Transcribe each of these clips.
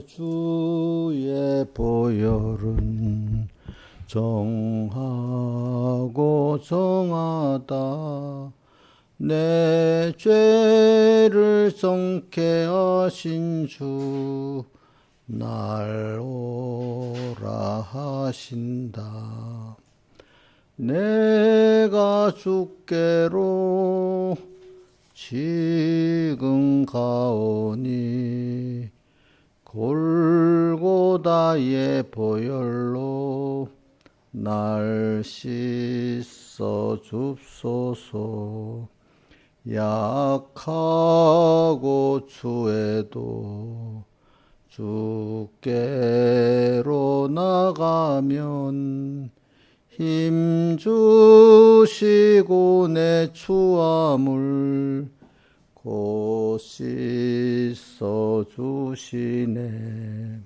주의 보혈은 정하고 정하다. 내 죄를 정케 하신 주 날 오라 하신다. 내가 주께로 지금 가오니 골고다의 보혈로 날 씻어 줍소서. 약하고 추해도 주께로 나가면 힘 주시고 내 추함을 곧 씻어 주시네.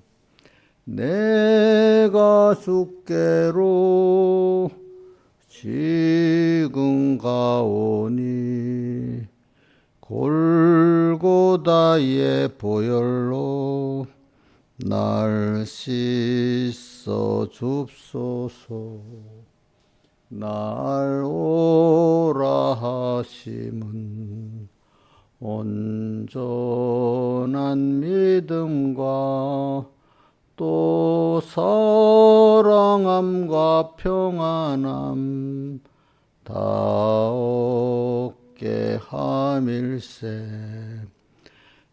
내가 주께로 지금 가오니 골고다의 보혈로 날 씻어 줍소서. 날 오라 하심은 온전한 믿음과 또 사랑함과 평안함 다 얻게 함일세.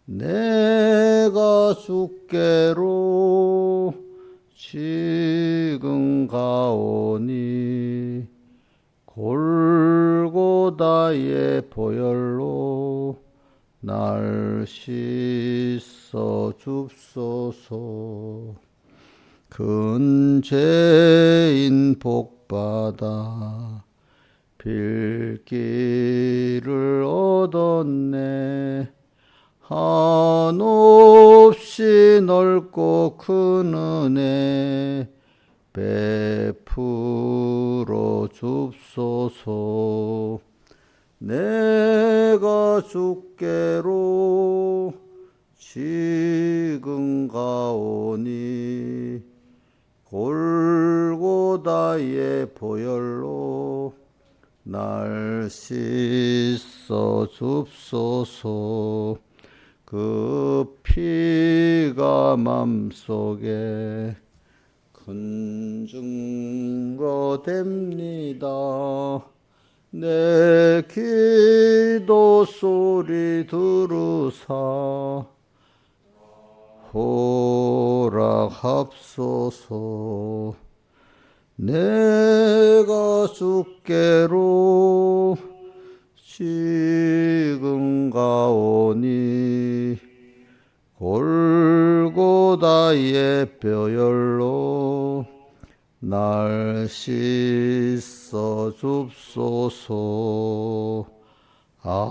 내가 주께로 지금 가오니 골고다의 보혈로 날 씻어 줍소서. 큰 죄인 복받아 빌기를 얻었네. 한없이 넓고 큰 은혜 베풀어 줍소서. 내가 주께로 지금 가오니 골고다의 보혈로 날 씻어 줍소서. 그 피가 맘속에 큰 증거 됩니다. 내 기도 소리 들으사 허락합소서. 내가 주께로 지금 가오니 골고다의 보혈로 날 씻어 줍소서. 아멘.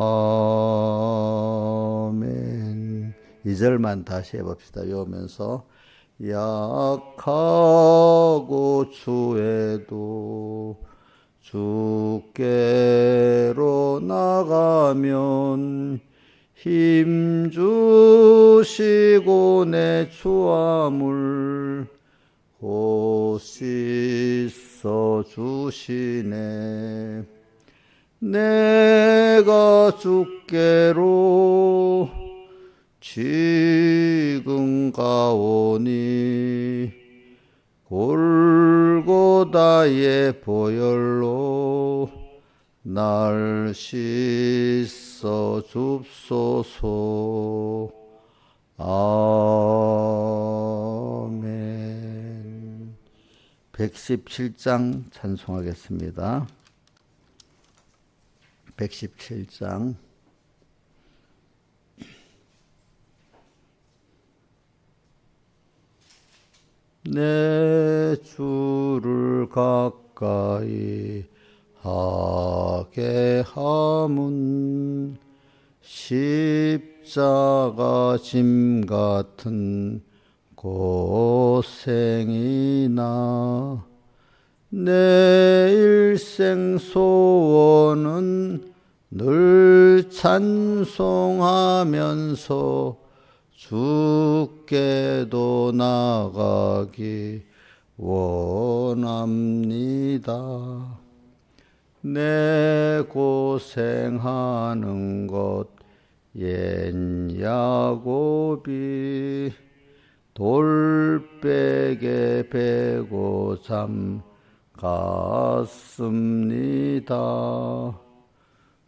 2절만 다시 해봅시다. 외우면서 약하고 추해도 주께로 나가면 힘 주시고 내 추함을 곧 씻어 주시네. 내가 주께로 지금 가오니 골고다의 보혈로 날 씻어 줍소서. 아멘. 117장 찬송하겠습니다. 117장. 내 주를 가까이 하게 함은 십자가 짐 같은 고생이나 내 일생 소원은 늘 찬송하면서 주께도 나가기 원합니다. 내 고생하는 것 옛 야곱이 돌베개 베고 잠 갔습니다.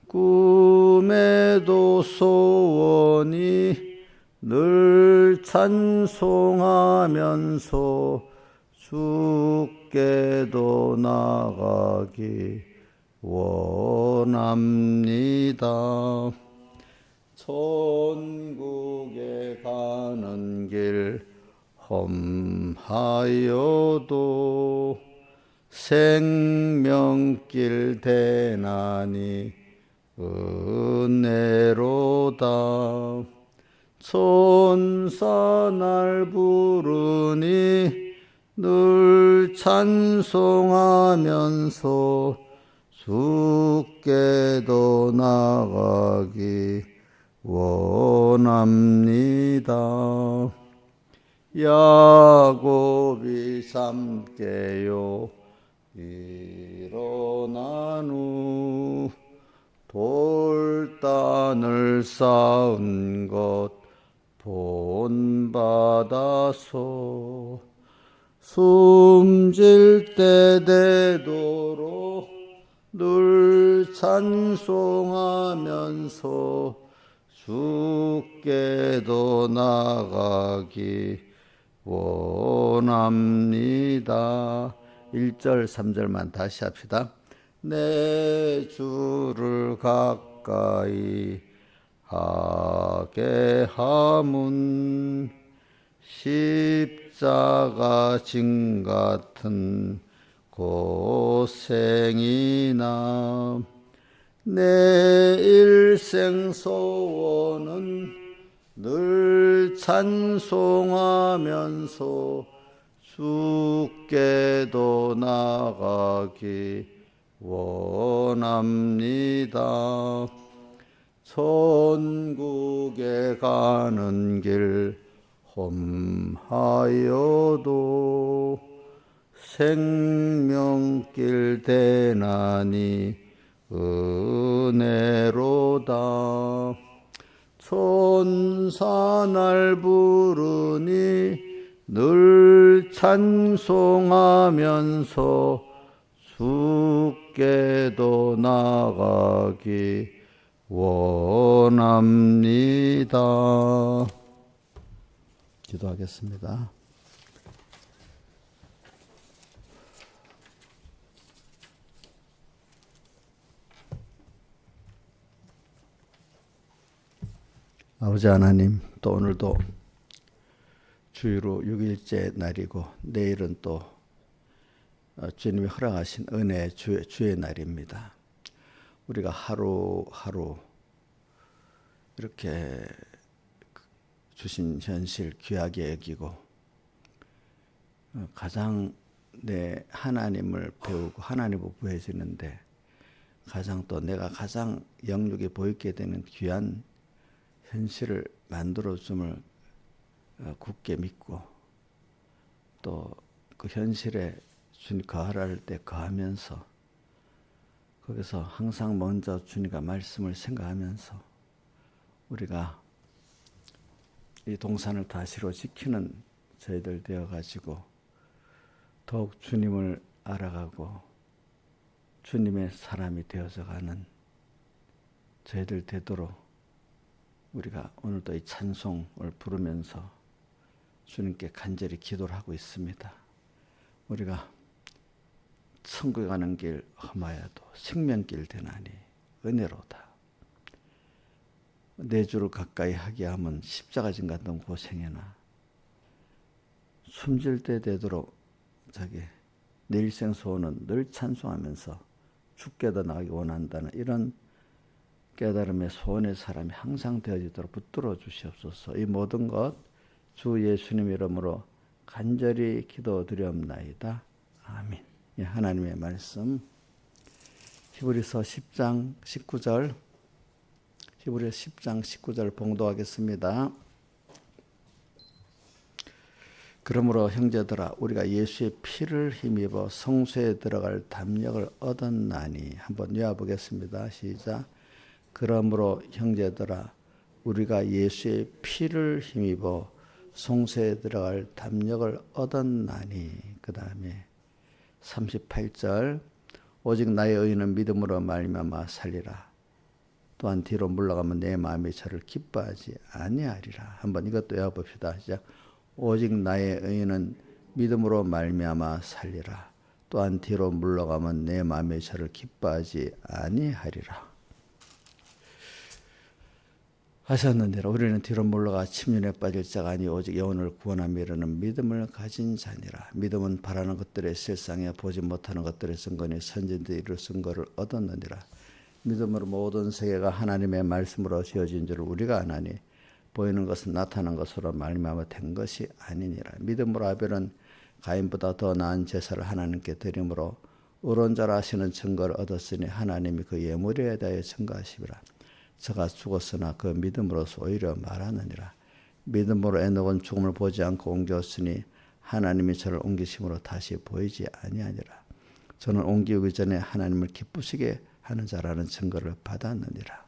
꿈에도 소원이 늘 찬송하면서 주께도 나가기 원합니다. 천국에 가는 길 험하여도 생명길 대나니 은혜로다. 천사 날 부르니 늘 찬송하면서 주께도 나가기 원합니다. 야곱이 잠 깨요 일어난 후 돌단을 쌓은 것 본받아서 숨질 때 되도록 늘 찬송하면서 주께도 나가기 원합니다. 1절 3절만 다시 합시다. 내 주를 가까이 하게 함은 십자가 진 같은 고생이나 내 일생 소원은 늘 찬송하면서 주께도 나가기 원합니다. 천국에 가는 길 험하여도 생명길 대나니 은혜로다. 천사 날 부르니 늘 찬송하면서 주께도 나가기 원합니다. 기도하겠습니다. 아버지 하나님, 또 오늘도 주일로 6일째 날이고 내일은 또 주님이 허락하신 은혜의 주의 날입니다. 우리가 하루하루 이렇게 주신 현실 귀하게 여기고 가장 내 하나님을 배우고 하나님을 부해지는데 가장 또 내가 가장 영육에 보이게 되는 귀한 현실을 만들어줌을 굳게 믿고 또 그 현실에 주님 거하라 할 때 거하면서 거기서 항상 먼저 주님과 말씀을 생각하면서 우리가 이 동산을 다시로 지키는 저희들 되어가지고 더욱 주님을 알아가고 주님의 사람이 되어져가는 저희들 되도록 우리가 오늘도 이 찬송을 부르면서 주님께 간절히 기도를 하고 있습니다. 우리가 천국에 가는 길 험하여도 생명길 되나니 은혜로다. 내 주를 가까이 하게 하면 십자가 진 같은 고생이나 숨질 때 되도록 자기 내 일생 소원은 늘 찬송하면서 주께도 나가기 원한다는 이런 깨달음의 소원의 사람이 항상 되어지도록 붙들어 주시옵소서. 이 모든 것 주 예수님 이름으로 간절히 기도드리옵나이다. 아멘. 예, 하나님의 말씀 히브리서 10장 19절 히브리서 10장 19절 봉독하겠습니다. 그러므로 형제들아 우리가 예수의 피를 힘입어 성소에 들어갈 담력을 얻었나니. 한번 외워보겠습니다. 시작. 그러므로 형제들아 우리가 예수의 피를 힘입어 성소에 들어갈 담력을 얻었나니. 그 다음에 38절 오직 나의 의인은 믿음으로 말미암아 살리라. 또한 뒤로 물러가면 내 마음이 저를 기뻐하지 아니하리라. 한번 이것도 외워봅시다. 시작. 오직 나의 의인은 믿음으로 말미암아 살리라. 또한 뒤로 물러가면 내 마음이 저를 기뻐하지 아니하리라. 하셨느니라. 우리는 뒤로 물러가 침륜에 빠질 자가 아니 오직 영혼을 구원하며 이르는 믿음을 가진 자니라. 믿음은 바라는 것들의 실상에 보지 못하는 것들의 증거니 선진들이 이룰 증거를 얻었느니라. 믿음으로 모든 세계가 하나님의 말씀으로 지어진 줄 우리가 아나니 보이는 것은 나타난 것으로 말미암아 된 것이 아니니라. 믿음으로 아벨은 가인보다 더 나은 제사를 하나님께 드림으로 의로운 자라 하시는 증거를 얻었으니 하나님이 그 예물에 대하여 증거하시리라. 저가 죽었으나 그 믿음으로서 오히려 말하느니라. 믿음으로 에녹은 죽음을 보지 않고 옮겼으니 하나님이 저를 옮기심으로 다시 보이지 아니하니라. 저는 옮기기 전에 하나님을 기쁘시게 하는 자라는 증거를 받았느니라.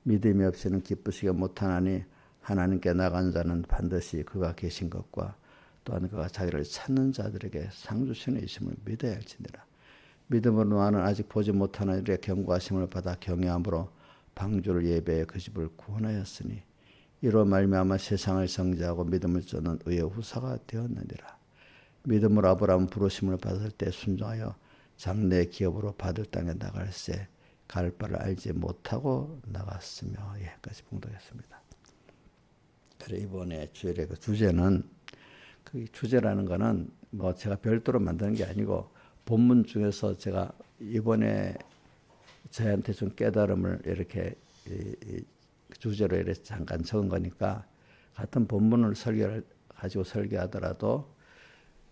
믿음이 없이는 기쁘시게 못하나니 하나님께 나간 자는 반드시 그가 계신 것과 또한 그가 자기를 찾는 자들에게 상 주시는 이심을 믿어야 할지니라. 믿음으로 나는 아직 보지 못하는 일에 경고하심을 받아 경외함으로 방주를 예배해 그 집을 구원하였으니 이로 말미암아 세상을 정죄하고 믿음을 쫓는 의의 후사가 되었느니라. 믿음으로 아브라함은 부르심을 받을 때 순종하여 장래의 기업으로 받을 땅에 나갈새 갈 바를 알지 못하고 나갔으며. 여기까지 봉독했습니다. 그래 이번에 주일의 그 주제는 그 주제라는 거는 뭐 제가 별도로 만드는 게 아니고 본문 중에서 제가 이번에 저한테 좀 깨달음을 이렇게 주제로 이렇게 잠깐 적은 거니까 같은 본문을 가지고 설교하더라도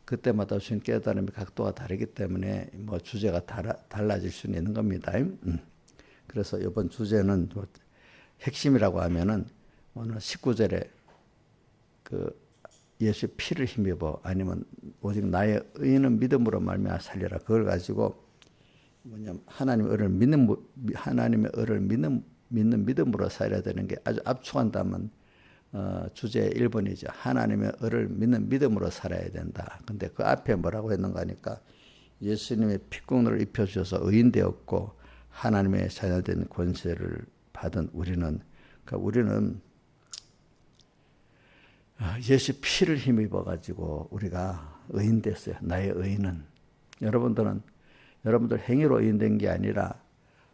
그때마다 주신 깨달음의 각도가 다르기 때문에 뭐 주제가 달라질 수는 있는 겁니다. 그래서 이번 주제는 핵심이라고 하면은 오늘 19절에 그 예수의 피를 힘입어 아니면 오직 나의 의인은 믿음으로 말미암아 살리라. 그걸 가지고 뭐냐면 하나님의 의를 믿는 믿음으로 살아야 되는 게 아주 압축한다면 주제의 1번이죠. 하나님의 의를 믿는 믿음으로 살아야 된다. 근데 그 앞에 뭐라고 했는가 하니까 예수님의 피국물을 입혀주셔서 의인 되었고 하나님의 자녀된 권세를 받은 우리는 예수 피를 힘입어 가지고 우리가 의인 됐어요. 나의 의인은 여러분들 행위로 의인된 게 아니라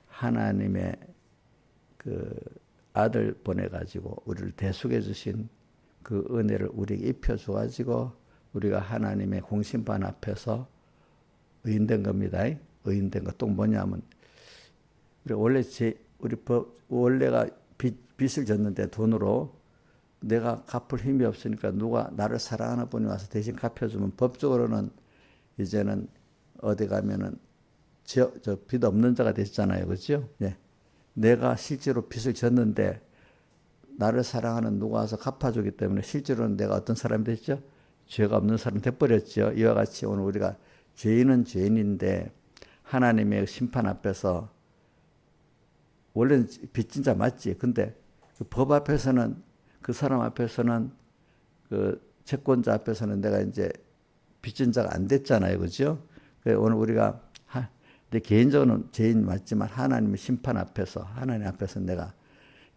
하나님의 그 아들 보내가지고 우리를 대속해 주신 그 은혜를 우리에게 입혀줘가지고 우리가 하나님의 공심판 앞에서 의인된 겁니다. 의인된 것 또 뭐냐면 원래가 빚을 졌는데 돈으로 내가 갚을 힘이 없으니까 누가 나를 사랑하는 분이 와서 대신 갚아주면 법적으로는 이제는 어디 가면은 저 빚 없는 자가 됐잖아요. 그렇죠? 예. 내가 실제로 빚을 졌는데 나를 사랑하는 누가 와서 갚아주기 때문에 실제로는 내가 어떤 사람이 됐죠? 죄가 없는 사람이 돼버렸죠. 이와 같이 오늘 우리가 죄인은 죄인인데 하나님의 심판 앞에서 원래는 빚진 자 맞지. 근데 그 법 앞에서는 그 사람 앞에서는 그 채권자 앞에서는 내가 이제 빚진 자가 안 됐잖아요. 그죠? 그래서 오늘 우리가 근데 개인적으로는 죄인 맞지만 하나님의 심판 앞에서 하나님 앞에서 내가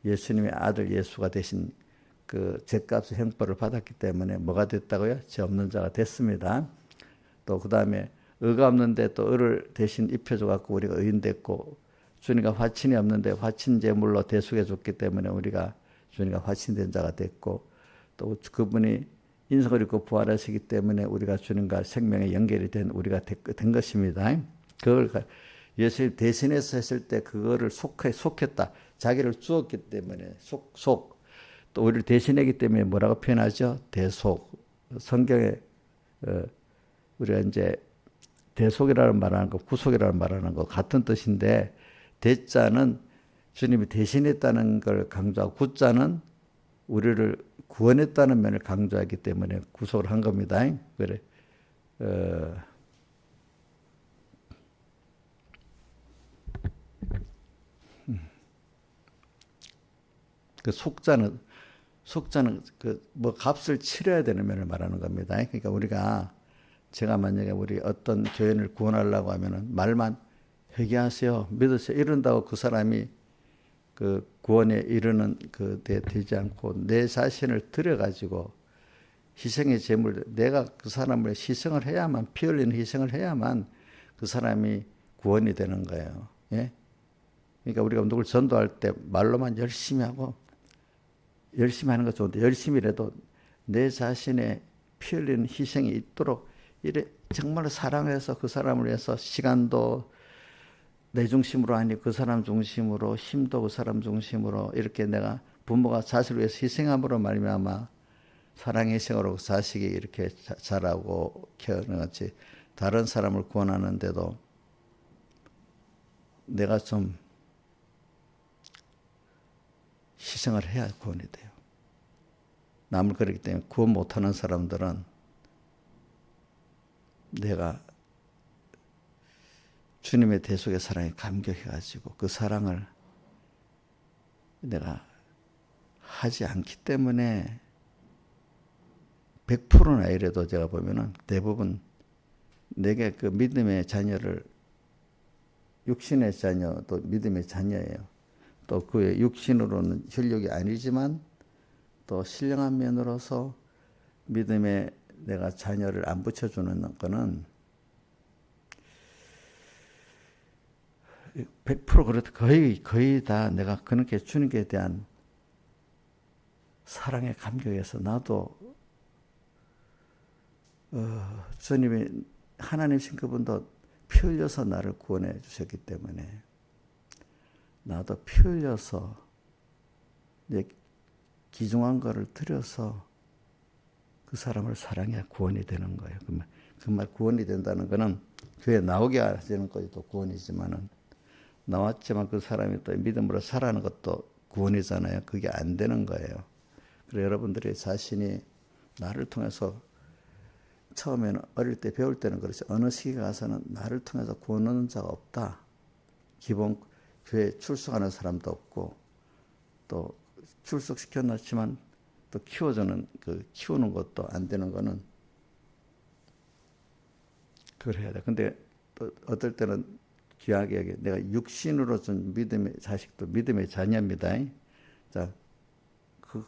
예수님의 아들 예수가 되신 그 죄값의 형벌을 받았기 때문에 뭐가 됐다고요? 죄 없는 자가 됐습니다. 또 그 다음에 의가 없는데 또 의를 대신 입혀줘 갖고 우리가 의인 됐고 주님과 화친이 없는데 화친 제물로 대속해 줬기 때문에 우리가 주님과 화친된 자가 됐고 또 그분이 인성을 입고 부활하시기 때문에 우리가 주님과 생명에 연결이 된 우리가 된 것입니다. 그걸 예수님 대신해서 했을 때 그거를 속했다. 자기를 주었기 때문에 또 우리를 대신했기 때문에 뭐라고 표현하죠? 대속. 성경에 우리가 이제 대속이라는 말하는 거, 구속이라는 말하는 거 같은 뜻인데 대자는 주님이 대신했다는 걸 강조하고 구자는 우리를 구원했다는 면을 강조하기 때문에 구속을 한 겁니다. 그래. 그 속자는 그 뭐 값을 치러야 되는 면을 말하는 겁니다. 그러니까 우리가 제가 만약에 우리 어떤 교인을 구원하려고 하면은 말만 회개하세요, 믿으세요 이런다고 그 사람이 그 구원에 이르는 그 되지 않고 내 자신을 들여가지고 희생의 제물, 내가 그 사람을 희생을 해야만, 피 흘리는 희생을 해야만 그 사람이 구원이 되는 거예요. 예? 그러니까 우리가 누굴 전도할 때 말로만 열심히 하고 열심히 하는 거 좋은데 열심히라도 내 자신의 피 흘리는 희생이 있도록 이래 정말 사랑해서 그 사람을 위해서 시간도 내 중심으로 아니고 그 사람 중심으로, 힘도 그 사람 중심으로 이렇게 내가 부모가 자식을 위해서 희생함으로 말미암아 사랑의 희생으로 그 자식이 이렇게 자라고 키우는 같이 다른 사람을 구원하는데도 내가 좀 희생을 해야 구원이 돼요. 남을 그렇기 때문에 구원 못하는 사람들은 내가 주님의 대속의 사랑에 감격해가지고 그 사랑을 내가 하지 않기 때문에 100%나 이래도 제가 보면은 대부분 내게 그 믿음의 자녀를 육신의 자녀도 믿음의 자녀예요. 또 그의 육신으로는 혈육이 아니지만 또 신령한 면으로서 믿음에 내가 자녀를 안 붙여주는 거는 100% 그렇다. 거의 다 내가 그렇게 주님께 대한 사랑에 감격해서 나도 주님이 하나님이신 그분도 피 흘려서 나를 구원해 주셨기 때문에 나도 피 흘려서 내 귀중한 거를 들여서 그 사람을 사랑해야 구원이 되는 거예요. 그 말 구원이 된다는 거는 교회 나오게 하는 것도 구원이지만은 나왔지만 그 사람이 또 믿음으로 살아가는 것도 구원이잖아요. 그게 안 되는 거예요. 그래서 여러분들이 자신이 나를 통해서 처음에는 어릴 때 배울 때는 그렇죠. 어느 시기 가서는 나를 통해서 구원 얻는 자가 없다. 기본 교회 출석하는 사람도 없고 또 출석시켜 놨지만 또 키워주는 그 키우는 것도 안 되는 거는 그걸 해야 돼. 근데 또 어떨 때는 귀하게 여기 내가 육신으로 준 믿음의 자식도 믿음의 자녀입니다. 자, 그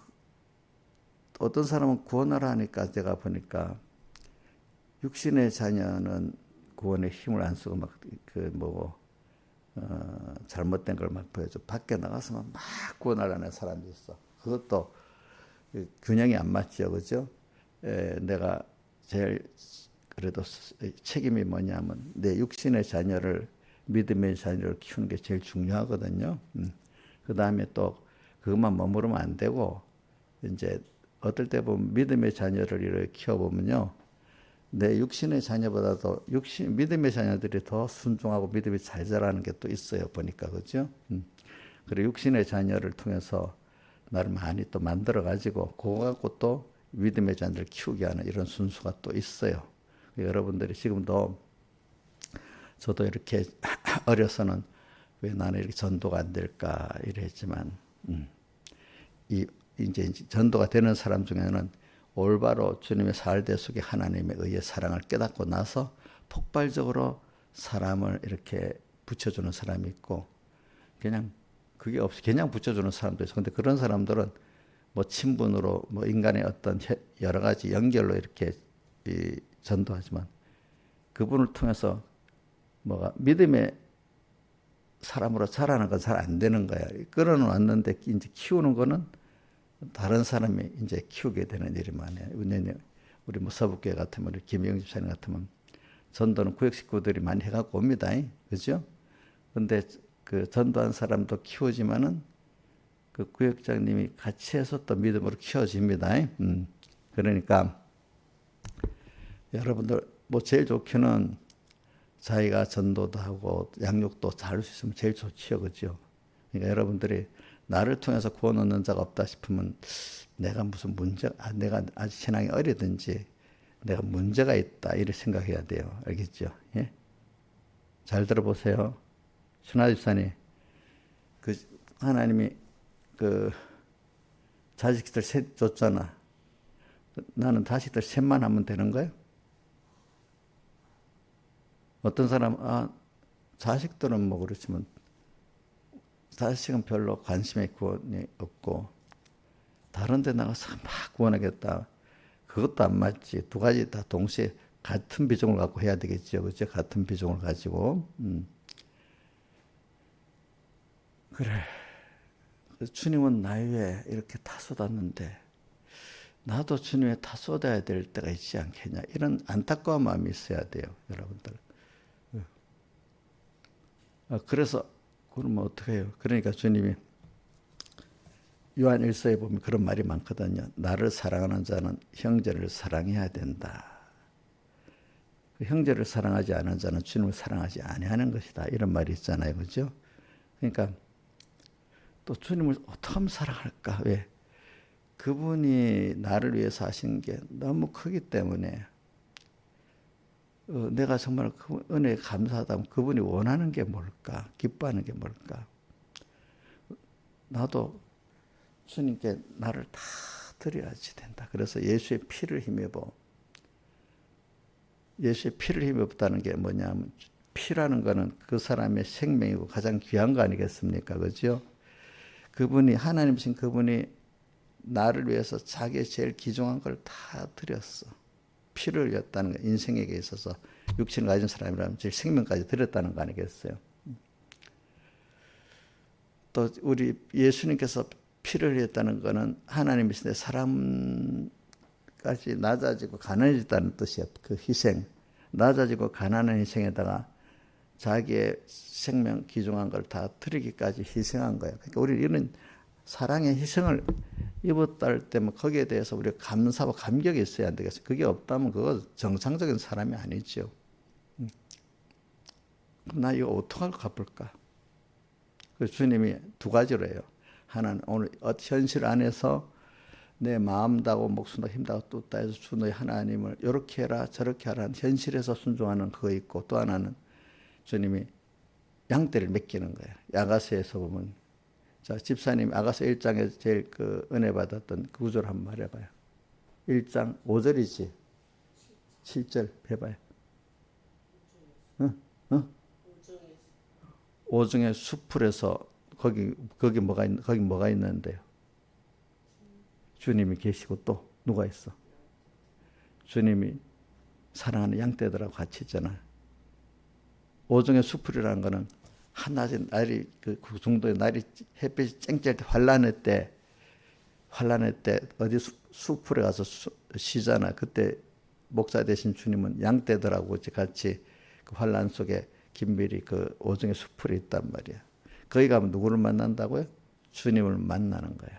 어떤 사람은 구원하라 하니까 제가 보니까 육신의 자녀는 구원의 힘을 안 쓰고 막 잘못된 걸 막 보여줘. 밖에 나가서만 막 구원하려는 사람이 있어. 그것도 균형이 안 맞죠, 그죠? 내가 제일 그래도 책임이 뭐냐면 내 육신의 자녀를 믿음의 자녀를 키우는 게 제일 중요하거든요. 그 다음에 또 그것만 머무르면 안 되고 이제 어떨 때 보면 믿음의 자녀를 이렇게 키워보면요. 내 육신의 자녀보다도 믿음의 자녀들이 더 순종하고 믿음이 잘 자라는 게 또 있어요. 보니까 그죠? 그리고 육신의 자녀를 통해서 나를 많이 또 만들어 가지고 그거 갖고 또 믿음의 자녀를 키우게 하는 이런 순수가 또 있어요. 여러분들이 지금도 저도 이렇게 어려서는 왜 나는 이렇게 전도가 안 될까 이랬지만 이제 전도가 되는 사람 중에는 올바로 주님의 살대 속에 하나님의 의의 사랑을 깨닫고 나서 폭발적으로 사람을 이렇게 붙여주는 사람이 있고 그냥 그게 없이 그냥 붙여주는 사람도 있어. 근데 그런 사람들은 뭐 친분으로 뭐 인간의 어떤 여러 가지 연결로 이렇게 전도하지만 그분을 통해서 뭐가 믿음의 사람으로 자라는 건 잘 안 되는 거야. 끌어놨는데 이제 키우는 거는 다른 사람이 이제 키우게 되는 일이 많아요. 우리 뭐 서북교회 같으면, 우리 김영 집사님 같으면 전도는 구역 식구들이 많이 해갖고 옵니다. 그죠? 근데 그 전도한 사람도 키우지만은 그 구역장님이 같이 해서 또 믿음으로 키워집니다. 그러니까 여러분들 뭐 제일 좋기는 자기가 전도도 하고 양육도 잘 할 수 있으면 제일 좋지요. 그죠? 그러니까 여러분들이 나를 통해서 구원 얻는 자가 없다 싶으면 내가 무슨 내가 아직 신앙이 어리든지 내가 문제가 있다 이렇게 생각해야 돼요. 알겠죠? 예? 잘 들어보세요. 신하 집사님, 그 하나님이 그 자식들 셋 줬잖아. 나는 자식들 셋만 하면 되는 거예요? 어떤 사람 자식들은 뭐 그렇지만 자식은 별로 관심이 구원이 없고 다른 데 나가서 막 구원하겠다. 그것도 안 맞지. 두 가지 다 동시에 같은 비중을 갖고 해야 되겠죠. 그죠? 같은 비중을 가지고. 그래. 주님은 나 위에 이렇게 다 쏟았는데 나도 주님에 다 쏟아야 될 때가 있지 않겠냐. 이런 안타까운 마음이 있어야 돼요. 여러분들. 그래서 그러면 어떻게 해요? 그러니까 주님이 요한 1서에 보면 그런 말이 많거든요. 나를 사랑하는 자는 형제를 사랑해야 된다. 그 형제를 사랑하지 않은 자는 주님을 사랑하지 아니하는 것이다. 이런 말이 있잖아요. 그죠? 그러니까 또 주님을 어떻게 하면 사랑할까? 왜? 그분이 나를 위해서 하신 게 너무 크기 때문에 내가 정말 그 은혜에 감사하다면 그분이 원하는 게 뭘까? 기뻐하는 게 뭘까? 나도 주님께 나를 다 드려야지 된다. 그래서 예수의 피를 힘입어. 예수의 피를 힘입었다는 게 뭐냐면 피라는 거는 그 사람의 생명이고 가장 귀한 거 아니겠습니까? 그죠? 그분이 하나님이신 그분이 나를 위해서 자기의 제일 귀중한 걸 다 드렸어. 피를 흘렸다는 거. 인생에게 있어서 육신을 가진 사람이라면 제일 생명까지 드렸다는 거 아니겠어요? 또 우리 예수님께서 피를 흘렸다는 것은 하나님이신데 사람까지 낮아지고 가난해졌다는 뜻이에요. 그 희생, 낮아지고 가난한 희생에다가 자기의 생명 귀중한 걸 다 드리기까지 희생한 거예요. 그러니까 우리는 이런 사랑의 희생을 입었다 할 때 뭐 거기에 대해서 우리가 감사와 감격이 있어야 안 되겠어요. 그게 없다면 그거 정상적인 사람이 아니죠. 그럼 나 이거 어떡하고 갚을까? 그래서 주님이 두 가지로 해요. 하나는 오늘 현실 안에서 내 마음다고 목숨다 힘다고 뚝다 해서 주 너희 하나님을 이렇게 해라 저렇게 하라는 현실에서 순종하는 그거 있고, 또 하나는 주님이 양떼를 맡기는 거예요. 야가서에서 보면, 자 집사님 아가서 1장에서 제일 그 은혜 받았던 그 구절 한번 말해봐요. 1장 5절이지 7절 해봐요. 오중의 수풀에서 거기 뭐가 있는데요? 주님이 계시고 또 누가 있어? 주님이 사랑하는 양떼들하고 같이 있잖아. 오중의 수풀이라는 거는 한낮에 날이 그 정도의 날이 햇빛이 쨍쨍할 때 환란할 때 어디 수풀에 가서 쉬잖아. 그때 목사 되신 주님은 양떼들하고 같이 그 환란 속에 긴밀히 그 오중의 수풀이 있단 말이야. 거기 가면 누구를 만난다고요? 주님을 만나는 거예요.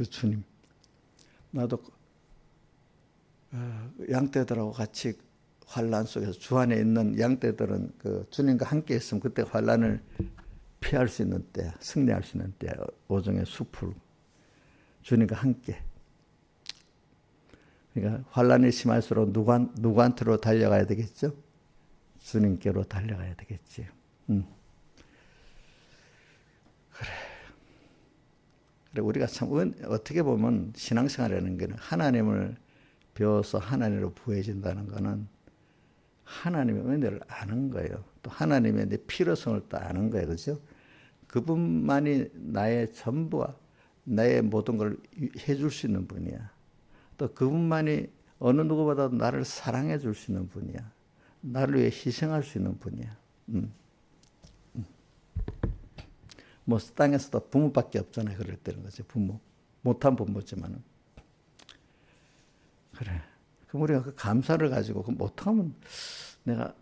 주님, 나도 양떼들하고 같이 환란 속에서 주 안에 있는 양떼들은 그 주님과 함께 있으면 그때 환란을 피할 수 있는 때, 승리할 수 있는 때, 오중의 수풀, 주님과 함께. 그러니까 환란이 심할수록 누구한테로 달려가야 되겠죠? 주님께로 달려가야 되겠지. 그래 우리가 참 어떻게 보면 신앙생활이라는 게 하나님을 배워서 하나님으로 부해진다는 것은 하나님의 은혜를 아는 거예요. 또 하나님의 내 필요성을 또 아는 거예요. 그렇죠? 그분만이 나의 전부와 나의 모든 걸 해줄 수 있는 분이야. 또 그분만이 어느 누구보다도 나를 사랑해 줄 수 있는 분이야. 나를 위해 희생할 수 있는 분이야. 뭐 땅에서도 부모밖에 없잖아요. 그럴 때는 거지. 부모. 못한 부모지만은. 그래. 그럼 우리가 그 감사를 가지고 그럼 어떻게 하면 내가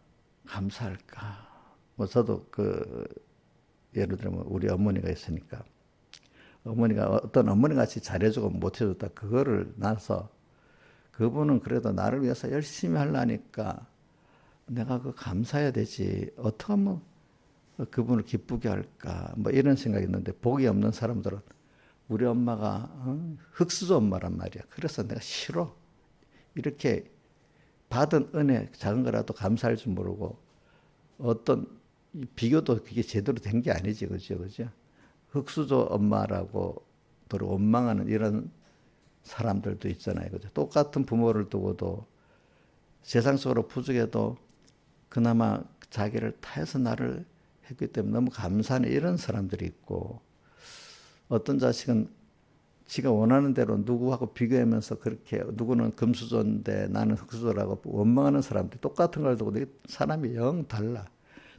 감사할까? 뭐 저도 예를 들면 우리 어머니가 있으니까 어머니가 어떤 어머니 같이 잘해주고 못해줬다 그거를 나서 그분은 그래도 나를 위해서 열심히 하려니까 내가 그 감사해야 되지. 어떻게 하면 그분을 기쁘게 할까? 뭐 이런 생각이 있는데 복이 없는 사람들은 우리 엄마가 흙수저 엄마란 말이야. 그래서 내가 싫어. 이렇게 받은 은혜 작은 거라도 감사할 줄 모르고 어떤 비교도 그게 제대로 된 게 아니지, 그죠, 그죠? 흙수저 엄마라고 또 원망하는 이런 사람들도 있잖아요, 그죠? 똑같은 부모를 두고도 세상적으로 부족해도 그나마 자기를 타해서 나를 했기 때문에 너무 감사하는 이런 사람들이 있고 어떤 자식은 지가 원하는 대로 누구하고 비교하면서 그렇게 누구는 금수저인데 나는 흙수저라고 원망하는 사람들이 똑같은 걸 두고 사람이 영 달라.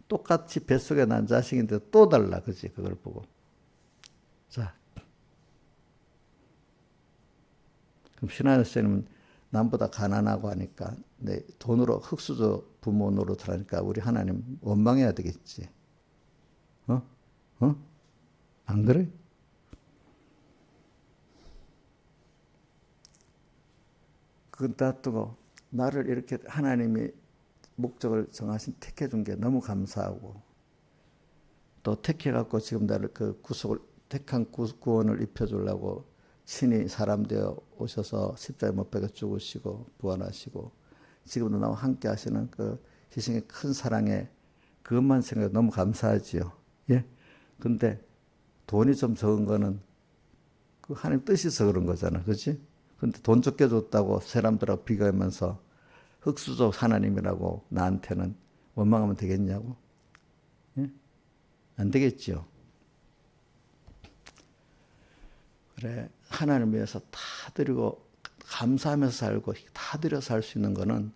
똑같이 뱃속에 난 자식인데 또 달라. 그지? 그걸 보고. 자. 그럼 신하연 선생님은 남보다 가난하고 하니까 내 돈으로 흙수저 부모 노릇하니까 우리 하나님 원망해야 되겠지. 어? 어? 안 그래? 그건 놔두고 나를 이렇게 하나님이 목적을 정하신 택해준 게 너무 감사하고 또 택해갖고 지금 나를 그 구속을 택한 구원을 입혀주려고 친히 사람 되어 오셔서 십자가에 못 박혀 죽으시고 부활하시고 지금도 나와 함께 하시는 그 희생의 큰 사랑에 그것만 생각해 너무 감사하지요. 예. 근데 돈이 좀 적은 거는 그 하나님 뜻이서 그런 거잖아. 그렇지? 근데 돈 적게 줬다고 사람들하고 비교하면서 흙수저 하나님이라고 나한테는 원망하면 되겠냐고? 예? 안 되겠지요. 그래, 하나님을 위해서 다 드리고 감사하면서 살고 다 드려 살 수 있는 거는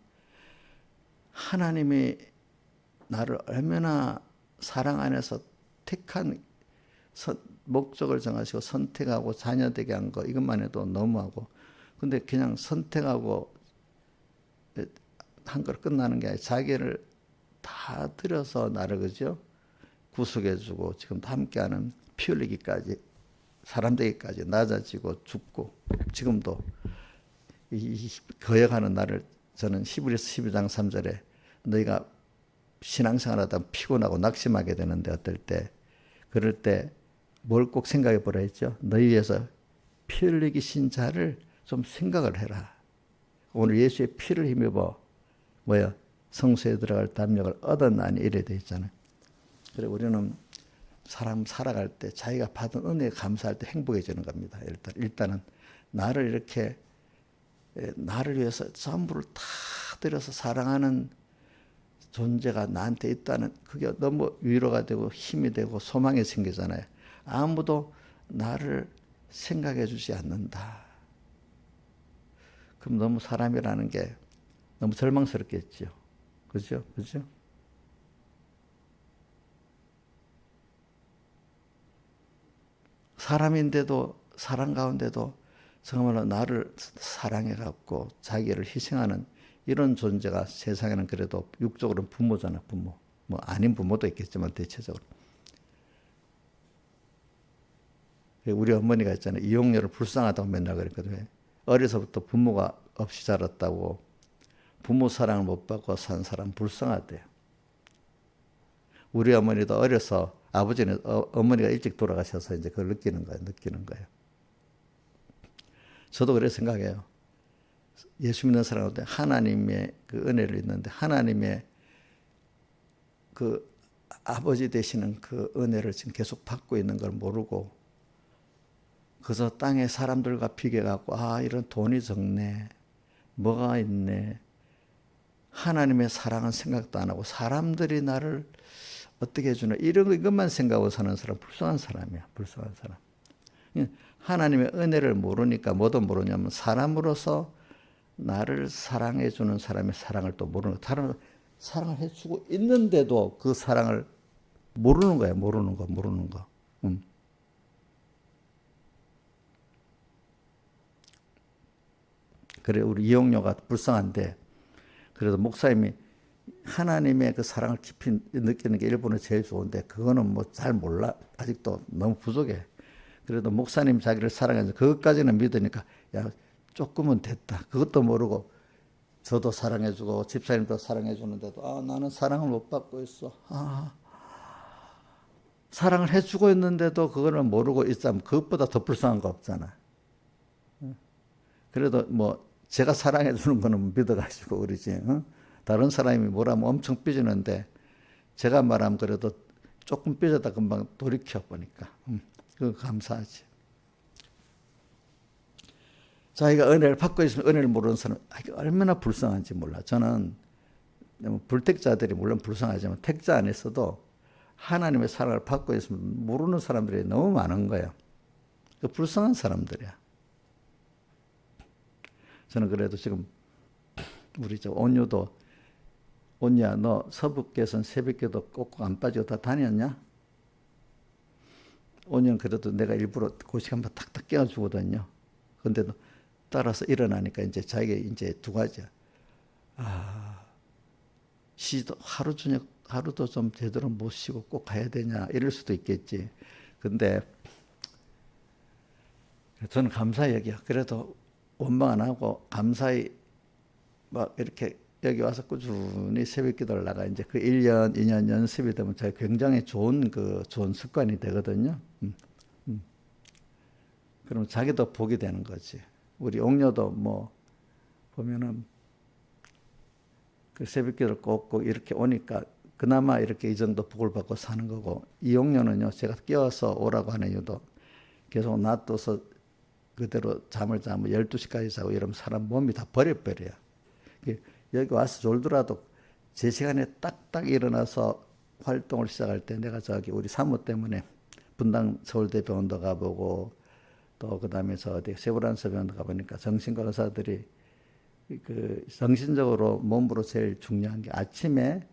하나님이 나를 얼마나 사랑 안에서 택한 목적을 정하시고 선택하고 자녀되게 한 거 이것만 해도 너무하고 근데 그냥 선택하고 한 걸 끝나는 게 아니라 자기를 다 들여서 나를 그죠? 구속해주고 지금 함께하는 피 흘리기까지 사람 되기까지 낮아지고 죽고 지금도 이 거역하는 나를 저는 히브리서 12장 3절에 너희가 신앙생활하다 피곤하고 낙심하게 되는데 어떨 때 그럴 때 뭘 꼭 생각해 보라 했죠. 너희 위해서 피 흘리기신 자를 좀 생각을 해라. 오늘 예수의 피를 힘입어 뭐야 성소에 들어갈 담력을 얻었나니 이래 돼 있잖아요. 그래 우리는 사람 살아갈 때 자기가 받은 은혜에 감사할 때 행복해지는 겁니다. 일단은 나를 이렇게 나를 위해서 전부를 다 들여서 사랑하는 존재가 나한테 있다는 그게 너무 위로가 되고 힘이 되고 소망이 생기잖아요. 아무도 나를 생각해 주지 않는다. 그럼 너무 사람이라는 게 너무 절망스럽겠죠. 그죠? 그죠? 사람인데도 사람 가운데도 정말로 나를 사랑해갖고 자기를 희생하는 이런 존재가 세상에는 그래도 육적으로는 부모잖아, 부모. 뭐 아닌 부모도 있겠지만 대체적으로. 우리 어머니가 있잖아요. 이용녀를 불쌍하다고 맨날 그랬거든요. 어려서부터 부모가 없이 자랐다고 부모 사랑을 못 받고 산 사람 불쌍하대요. 우리 어머니도 어려서 아버지는 어머니가 일찍 돌아가셔서 이제 그걸 느끼는 거예요. 저도 그래 생각해요. 예수 믿는 사람한테 하나님의 그 은혜를 있는데 하나님의 그 아버지 되시는 그 은혜를 지금 계속 받고 있는 걸 모르고 그래서 땅에 사람들과 비교해갖고 이런 돈이 적네. 뭐가 있네. 하나님의 사랑은 생각도 안 하고 사람들이 나를 어떻게 해주나 이것만 생각하고 사는 사람 불쌍한 사람이야. 불쌍한 사람. 하나님의 은혜를 모르니까 뭐도 모르냐면 사람으로서 나를 사랑해 주는 사람의 사랑을 또 모르는 거야. 다른 사랑을 해주고 있는데도 그 사랑을 모르는 거야. 모르는 거. 그래 우리 이용녀가 불쌍한데 그래도 목사님이 하나님의 그 사랑을 깊이 느끼는 게 일본은 제일 좋은데 그거는 뭐 잘 몰라. 아직도 너무 부족해. 그래도 목사님 자기를 사랑해서 그것까지는 믿으니까 야 조금은 됐다. 그것도 모르고 저도 사랑해주고 집사님도 사랑해주는데도 나는 사랑을 못 받고 있어. 사랑을 해주고 있는데도 그거를 모르고 있자면 그것보다 더 불쌍한 거 없잖아. 그래도 뭐 제가 사랑해주는 거는 믿어가지고 그러지. 다른 사람이 뭐라면 엄청 삐지는데 제가 말하면 그래도 조금 삐졌다 금방 돌이켜 보니까 그거 감사하지. 자기가 은혜를 받고 있으면 은혜를 모르는 사람 얼마나 불쌍한지 몰라. 저는 불택자들이 물론 불쌍하지만 택자 안에서도 하나님의 사랑을 받고 있으면 모르는 사람들이 너무 많은 거예요. 그 불쌍한 사람들이야. 저는 그래도 지금 우리 저 온유도 온유야 너 서북계선 새벽기도 꼭꼭 안 빠지고 다 다녔냐? 온유는 그래도 내가 일부러 그 시간 한번 탁탁 깨워주거든요. 근데도 따라서 일어나니까 이제 자기가 이제 두 가지야. 시도 하루 저녁 하루도 좀 제대로 못 쉬고 꼭 가야 되냐 이럴 수도 있겠지. 근데 저는 감사히 여기요. 그래도 원망 안 하고 감사히 막 이렇게 여기 와서 꾸준히 새벽 기도를 나가 이제 그 1년, 2년 연습이 되면 제가 굉장히 좋은 습관이 되거든요. 그럼 자기도 복이 되는 거지. 우리 옥녀도 뭐 보면은 그 새벽 기도를 꼭꼭 이렇게 오니까 그나마 이렇게 이 정도 복을 받고 사는 거고, 이 옥녀는요 제가 깨워서 오라고 하는 이유도 계속 놔둬서 그대로 잠을 자면 12시까지 자고 이러면 사람 몸이 다 버려버려요. 여기 와서 졸더라도 제 시간에 딱딱 일어나서 활동을 시작할 때 내가 저기 우리 사모 때문에 분당 서울대병원도 가보고 또 그다음에 저 어디 세브란스 병원도 가보니까 정신과 의사들이 그 정신적으로 몸으로 제일 중요한 게 아침에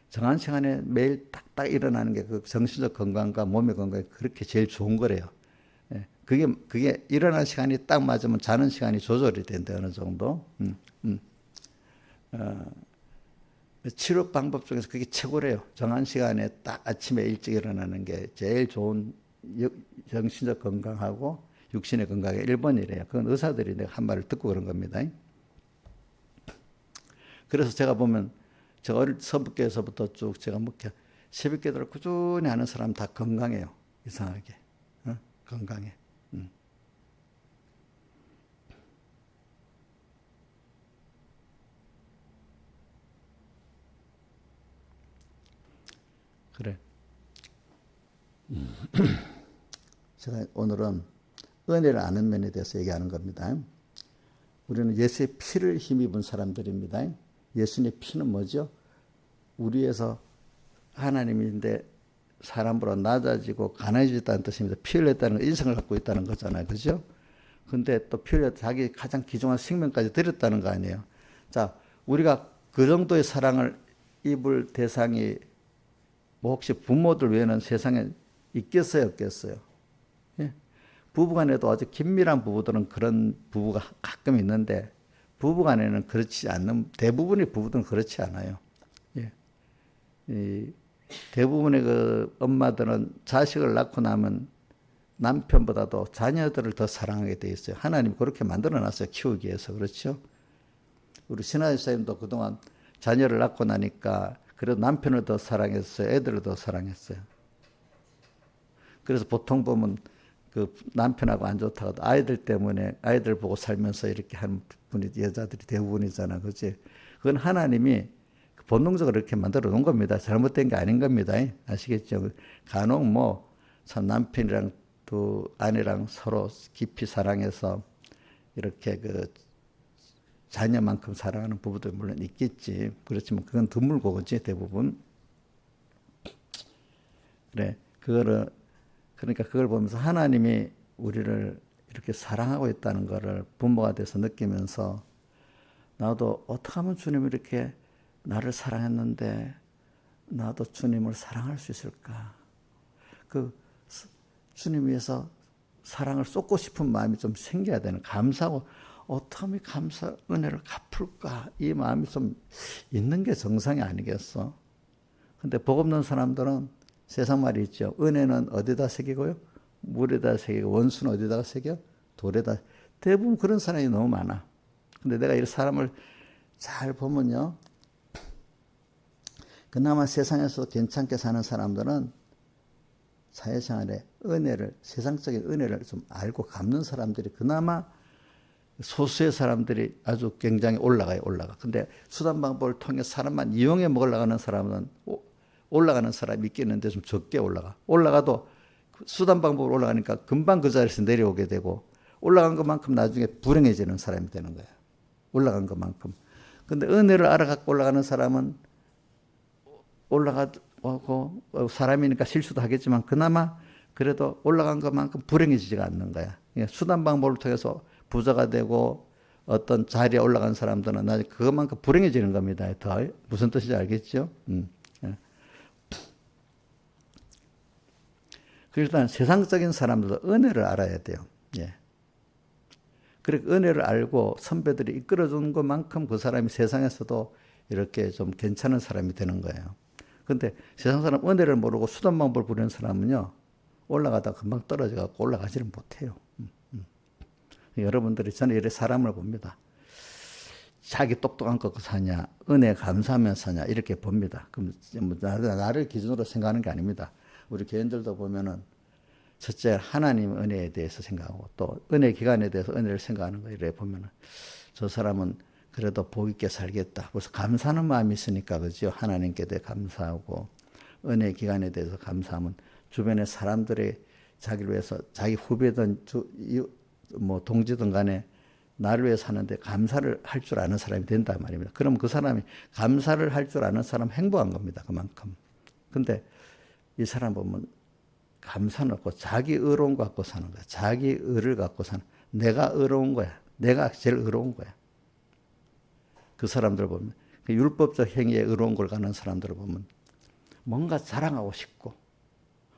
정한 시간에 매일 딱딱 일어나는 게 그 정신적 건강과 몸의 건강에 그렇게 제일 좋은 거래요. 그게 일어나는 시간이 딱 맞으면 자는 시간이 조절이 된다 어느 정도. 치료 방법 중에서 그게 최고래요. 정한 시간에 딱 아침에 일찍 일어나는 게 제일 좋은 정신적 건강하고 육신의 건강의 1번이래요. 그건 의사들이 내가 한 말을 듣고 그런 겁니다. 그래서 제가 보면 제가 서북교에서부터 쭉 제가 목회 새벽 기도를 꾸준히 하는 사람 다 건강해요. 이상하게 건강해. 그래. 제가 오늘은 은혜를 아는 면에 대해서 얘기하는 겁니다. 우리는 예수의 피를 힘입은 사람들입니다. 예수님의 피는 뭐죠? 우리에서 하나님인데 사람보다 낮아지고 가난해졌다는 뜻입니다. 피 흘렸다는 건 인성을 갖고 있다는 거잖아요. 그죠? 근데 또 피 흘려 자기 가장 귀중한 생명까지 드렸다는 거 아니에요. 자, 우리가 그 정도의 사랑을 입을 대상이 뭐 혹시 부모들 외에는 세상에 있겠어요, 없겠어요? 예? 부부간에도 아주 긴밀한 부부들은 그런 부부가 가끔 있는데 부부간에는 그렇지 않는 대부분의 부부들은 그렇지 않아요. 예. 대부분의 그 엄마들은 자식을 낳고 나면 남편보다도 자녀들을 더 사랑하게 돼 있어요. 하나님 그렇게 만들어놨어요. 키우기 위해서. 그렇죠? 우리 신하의 사님도 그동안 자녀를 낳고 나니까 그래도 남편을 더 사랑했어요. 애들을 더 사랑했어요. 그래서 보통 보면 그 남편하고 안 좋다고 아이들 때문에 아이들 보고 살면서 이렇게 하는 분이 여자들이 대부분이잖아. 그렇지? 그건 하나님이 본능적으로 이렇게 만들어 놓은 겁니다. 잘못된 게 아닌 겁니다. 아시겠죠? 간혹 뭐 참 남편이랑 또 아내랑 서로 깊이 사랑해서 이렇게 그 자녀만큼 사랑하는 부부도 물론 있겠지. 그렇지만 그건 드물고 그렇지 대부분. 그래. 그러니까 그걸 보면서 하나님이 우리를 이렇게 사랑하고 있다는 것을 부모가 돼서 느끼면서 나도 어떻게 하면 주님이 이렇게 나를 사랑했는데 나도 주님을 사랑할 수 있을까? 그 주님 위해서 사랑을 쏟고 싶은 마음이 좀 생겨야 되는, 감사하고 어떻게 하면 감사 은혜를 갚을까? 이 마음이 좀 있는 게 정상이 아니겠어? 근데 복 없는 사람들은 세상 말이 있죠. 은혜는 어디다 새기고요? 물에다 새기고, 원수는 어디다가 새겨? 돌에다. 대부분 그런 사람이 너무 많아. 근데 내가 이 사람을 잘 보면요. 그나마 세상에서 괜찮게 사는 사람들은 사회생활에 은혜를, 세상적인 은혜를 좀 알고 갚는 사람들이 그나마 소수의 사람들이 아주 굉장히 올라가요, 올라가. 근데 수단 방법을 통해 사람만 이용해 먹으려고 하는 사람은 올라가는 사람이 있겠는데 좀 적게 올라가. 올라가도 수단 방법으로 올라가니까 금방 그 자리에서 내려오게 되고 올라간 것만큼 나중에 불행해지는 사람이 되는 거야. 올라간 것만큼. 근데 은혜를 알아갖고 올라가는 사람은 올라가고 사람이니까 실수도 하겠지만 그나마 그래도 올라간 것만큼 불행해지지가 않는 거야. 수단 방법을 통해서 부자가 되고 어떤 자리에 올라간 사람들은 나중에 그것만큼 불행해지는 겁니다. 더 무슨 뜻인지 알겠죠? 예. 일단 세상적인 사람들도 은혜를 알아야 돼요. 예. 그래 은혜를 알고 선배들이 이끌어주는 것만큼 그 사람이 세상에서도 이렇게 좀 괜찮은 사람이 되는 거예요. 근데 세상 사람 은혜를 모르고 수단 방법을 부리는 사람은요, 올라가다 금방 떨어져 갖고 올라가지를 못해요. 여러분들이 저는 이렇게 사람을 봅니다. 자기 똑똑한 거 사냐, 은혜 감사하면서 사냐, 이렇게 봅니다. 그럼 나를 기준으로 생각하는 게 아닙니다. 우리 교인들도 보면은 첫째 하나님 은혜에 대해서 생각하고 또 은혜 기간에 대해서 은혜를 생각하는 거 이래 보면은 저 사람은 그래도 복 있게 살겠다. 그래서 감사하는 마음이 있으니까 그죠. 하나님께 대해 감사하고 은혜 기간에 대해서 감사하면 주변의 사람들이 자기를 위해서 자기 후배든 뭐 동지든 간에 나를 위해 사는데 감사를 할 줄 아는 사람이 된다 말입니다. 그럼 그 사람이 감사를 할 줄 아는 사람 행복한 겁니다. 그만큼. 근데 이 사람 보면 감사는 없고 자기 의로운 거 갖고 사는 거야. 자기 의를 갖고 사는. 내가 의로운 거야. 내가 제일 의로운 거야. 그 사람들 보면 그 율법적 행위에 의로운 걸 가는 사람들을 보면 뭔가 자랑하고 싶고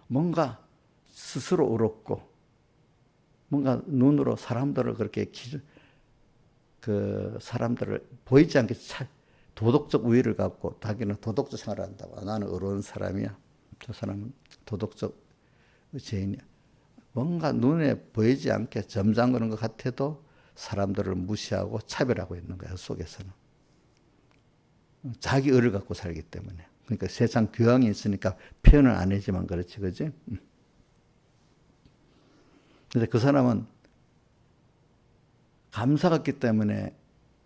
뭔가 스스로 의롭고 뭔가 눈으로 사람들을 그렇게 그 사람들을 보이지 않게 도덕적 우위를 갖고 자기는 도덕적 생활을 한다고. 나는 의로운 사람이야. 저 사람은 도덕적 죄인이야. 뭔가 눈에 보이지 않게 점잖은 것 같아도 사람들을 무시하고 차별하고 있는 거야. 그 속에서는. 자기 의를 갖고 살기 때문에. 그러니까 세상 교양이 있으니까 표현을 안 하지만 그렇지, 그지? 근데 그 사람은 감사가 없기 때문에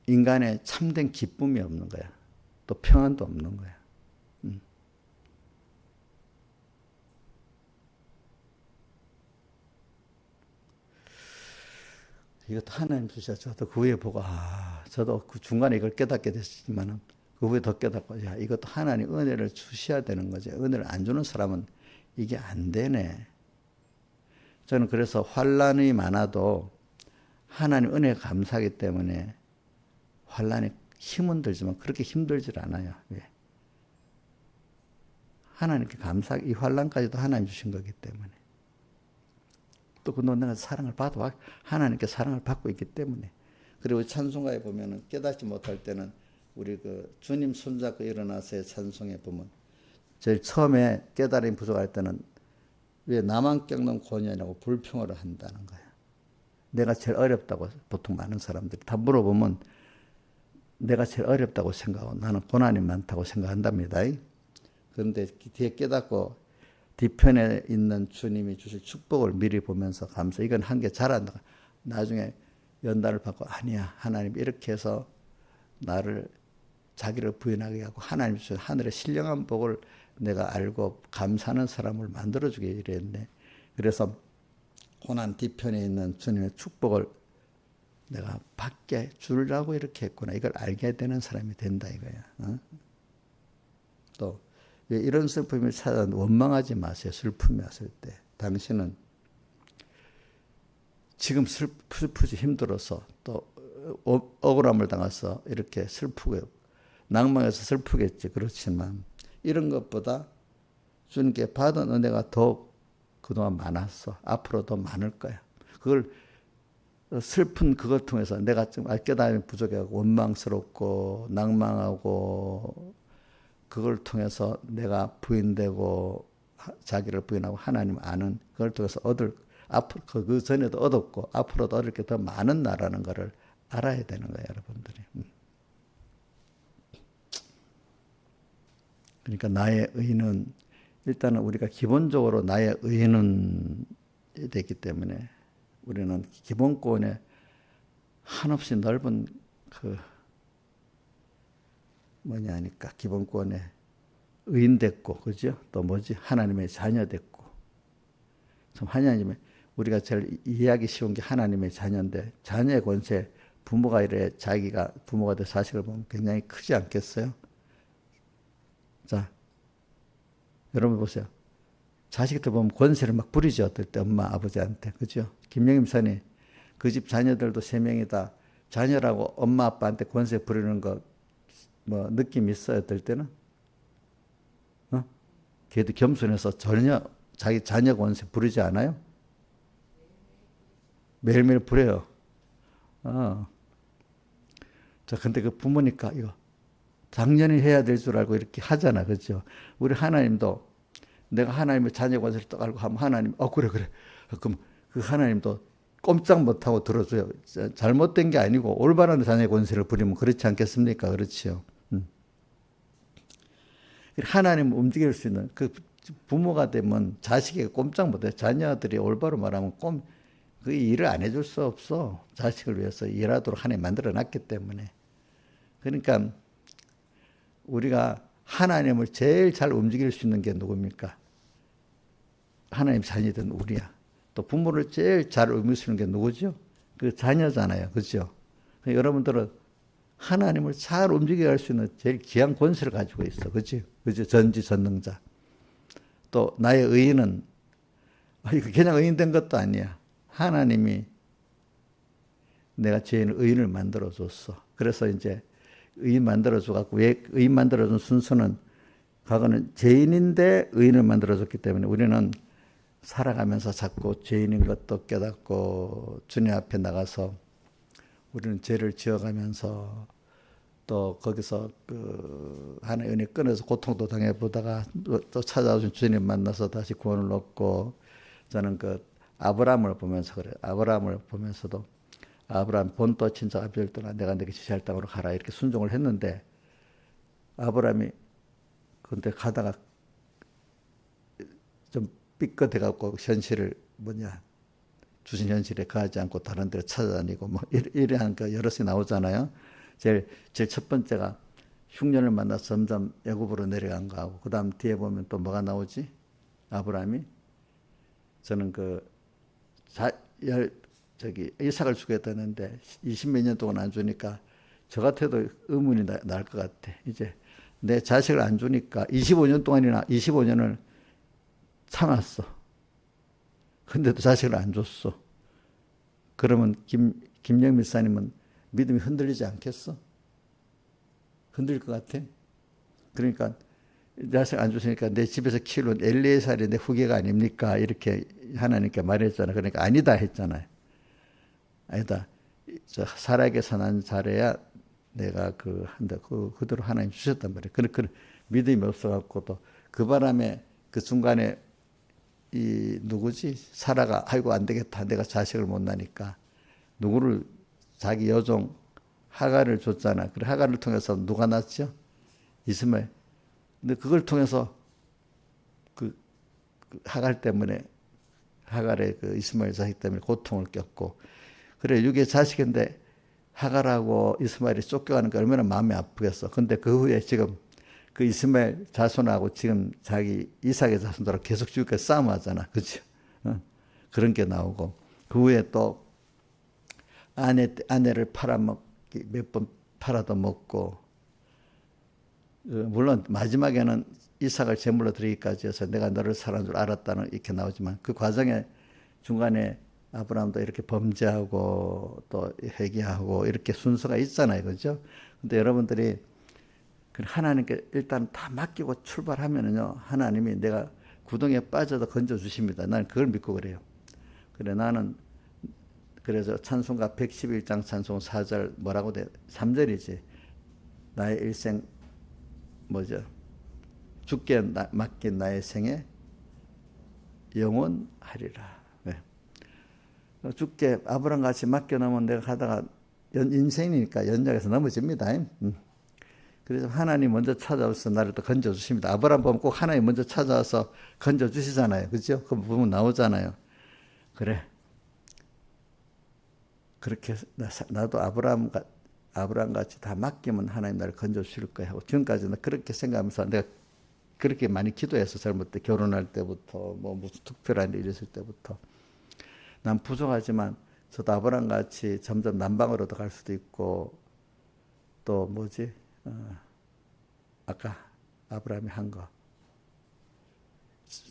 인간의 참된 기쁨이 없는 거야. 또 평안도 없는 거야. 이것도 하나님 주셔서 저도 그 후에 보고, 저도 그 중간에 이걸 깨닫게 됐지만은 그 후에 더 깨닫고, 야, 이것도 하나님 은혜를 주셔야 되는 거지. 은혜를 안 주는 사람은 이게 안 되네. 저는 그래서 환란이 많아도 하나님 은혜 감사하기 때문에 환란이 힘은 들지만 그렇게 힘들질 않아요. 왜? 하나님께 이 환란까지도 하나님 주신 거기 때문에. 또 그 내가 사랑을 받아 하나님께 사랑을 받고 있기 때문에. 그리고 찬송가에 보면은 깨닫지 못할 때는 우리 그 주님 손잡고 일어나서의 찬송에 보면 제일 처음에 깨달음이 부족할 때는 왜 나만 겪는 고난이라고 불평을 한다는 거야. 내가 제일 어렵다고 보통 많은 사람들이 다 물어보면 내가 제일 어렵다고 생각하고 나는 고난이 많다고 생각한답니다. 그런데 뒤에 깨닫고 뒤편에 있는 주님이 주실 축복을 미리 보면서 감사. 이건 한 게 잘한다. 나중에 연단을 받고 아니야. 하나님 이렇게 해서 나를 자기를 부인하게 하고 하나님 주신 하늘의 신령한 복을 내가 알고 감사하는 사람을 만들어주게 이랬네. 그래서 고난 뒤편에 있는 주님의 축복을 내가 받게 주려고 이렇게 했구나. 이걸 알게 되는 사람이 된다 이거야. 또 이런 슬픔이 찾아 원망하지 마세요. 슬픔이 왔을 때. 당신은 지금 슬프지 힘들어서 또 억울함을 당해서 이렇게 슬프고 낭망해서 슬프겠지. 그렇지만 이런 것보다 주님께 받은 은혜가 더 그동안 많았어. 앞으로 더 많을 거야. 그걸 슬픈 그걸 통해서 내가 좀 깨달음이 부족해하고 원망스럽고 낭망하고 그걸 통해서 내가 부인되고 자기를 부인하고 하나님 아는 그걸 통해서 앞으로 그 전에도 얻었고 앞으로도 얻을 게 더 많은 나라는 것을 알아야 되는 거예요, 여러분들이. 그러니까 나의 의는 일단은 우리가 기본적으로 나의 의는 되기 때문에 우리는 기본권에 한없이 넓은 그 뭐냐 하니까 기본권에 의인 됐고, 그죠? 또 뭐지? 하나님의 자녀 됐고. 참 하나님의 우리가 제일 이해하기 쉬운 게 하나님의 자녀인데 자녀의 권세, 부모가 이래 자기가 부모가 돼 자식을 보면 굉장히 크지 않겠어요? 자, 여러분 보세요. 자식들 보면 권세를 막 부리죠. 어떨 때 엄마 아버지한테, 그죠? 김영임 선이 그 집 자녀들도 세 명이다. 자녀라고 엄마 아빠한테 권세 부리는 거 뭐 느낌 있어요? 어떨 때는? 어? 걔도 겸손해서 전혀 자기 자녀 권세 부리지 않아요? 매일매일 부려요. 어. 자, 근데 그 부모니까 이거 당연히 해야 될 줄 알고 이렇게 하잖아. 그죠? 우리 하나님도 내가 하나님의 자녀 권세를 딱 알고 하면 하나님, 그래, 그래. 그럼 그 하나님도 꼼짝 못하고 들어줘요. 잘못된 게 아니고 올바른 자녀 권세를 부리면 그렇지 않겠습니까? 그렇지요. 하나님 움직일 수 있는 그 부모가 되면 자식에게 꼼짝 못해. 자녀들이 올바로 말하면 그 일을 안 해줄 수 없어. 자식을 위해서 일하도록 하나님 만들어 놨기 때문에. 그러니까 우리가 하나님을 제일 잘 움직일 수 있는 게 누굽니까? 하나님 자녀든 우리야. 또 부모를 제일 잘 움직일 수 있는 게 누구죠? 그 자녀잖아요. 그죠? 여러분들은 하나님을 잘 움직여 갈 수 있는 제일 귀한 권세를 가지고 있어. 그지? 그죠? 전지전능자. 또 나의 의인은 이거 그냥 의인 된 것도 아니야. 하나님이 내가 죄인을 의인을 만들어 줬어. 그래서 이제 의인 만들어 줘갖고 왜 의인 만들어 준 순서는 과거는 죄인인데 의인을 만들어 줬기 때문에 우리는 살아가면서 자꾸 죄인인 것도 깨닫고 주님 앞에 나가서 우리는 죄를 지어가면서 또 거기서 그 하나의 은혜 끊어서 고통도 당해보다가 또 찾아오신 주님 만나서 다시 구원을 얻고 저는 그 아브라함을 보면서 그래요. 아브라함을 보면서도 아브라함 본토 친척 아비를 떠나 내가 내게 지시할 땅으로 가라 이렇게 순종을 했는데 아브라함이 근데 가다가 좀 삐끗해갖고 현실을 주신 현실에 가지 않고 다른 데로 찾아다니고 뭐 이러한 그 여럿이 나오잖아요. 제일 첫 번째가 흉년을 만나서 점점 애굽으로 내려간 거하고 그 다음 뒤에 보면 또 뭐가 나오지? 아브라함이 저는 이삭을 주겠다는데 20몇 년 동안 안 주니까 저 같아도 의문이 날 것 같아. 이제 내 자식을 안 주니까 25년을 참았어. 근데도 자식을 안 줬어. 그러면 김영미 사님은 믿음이 흔들리지 않겠어? 흔들릴 것 같아? 그러니까 자식 안 줬으니까 내 집에서 키우는 엘리에살이 내 후계가 아닙니까? 이렇게 하나님께 말했잖아. 그러니까 아니다 했잖아요. 아니다. 사라에게서 난 자래야 내가 한다. 그대로 하나님 주셨단 말이에요. 그 믿음이 없어갖고 또 그 바람에 그 중간에 누구지? 사라가 아이고 안 되겠다. 내가 자식을 못 나니까 누구를 자기 여종 하갈을 줬잖아. 그래 하갈을 통해서 누가 낳았죠? 이스마엘. 근데 그걸 통해서 그 하갈 때문에 하갈의 그 이스마엘 자식 때문에 고통을 겪고 그래 육의 자식인데 하갈하고 이스마엘이 쫓겨가는 게 얼마나 마음이 아프겠어. 근데 그 후에 지금 그 이스마엘 자손하고 지금 자기 이삭의 자손들하고 계속 지금까지 싸움하잖아. 그렇죠? 그런 게 나오고 그 후에 또 아내를 몇 번 팔아도 먹고 물론 마지막에는 이삭을 제물로 드리기까지 해서 내가 너를 사랑한 줄 알았다는 이렇게 나오지만 그 과정에 중간에 아브라함도 이렇게 범죄하고 또 회개하고 이렇게 순서가 있잖아요. 그죠? 근데 여러분들이 하나님께 일단 다 맡기고 출발하면은요, 하나님이 내가 구덩이에 빠져도 건져주십니다. 나는 그걸 믿고 그래요. 그래, 그래서 찬송가 111장 찬송 4절 뭐라고 돼? 3절이지. 나의 일생, 주께 맡긴 나의 생에 영원하리라. 네. 주께 아브라함 같이 맡겨놓으면 내가 가다가 인생이니까 연약해서 넘어집니다. 그래서 하나님 먼저 찾아와서 나를 또 건져주십니다. 아브라함 보면 꼭 하나님 먼저 찾아와서 건져주시잖아요. 그죠? 그 부분 나오잖아요. 그래. 그렇게 나도 아브라함 같이 다 맡기면 하나님 나를 건져주실 거야 하고 지금까지는 그렇게 생각하면서 내가 그렇게 많이 기도해서 젊을 때 결혼할 때부터 뭐 무슨 특별한 일 있을 때부터 난 부족하지만 저도 아브라함 같이 점점 남방으로도 갈 수도 있고 또 뭐지 아까 아브라함이 한 거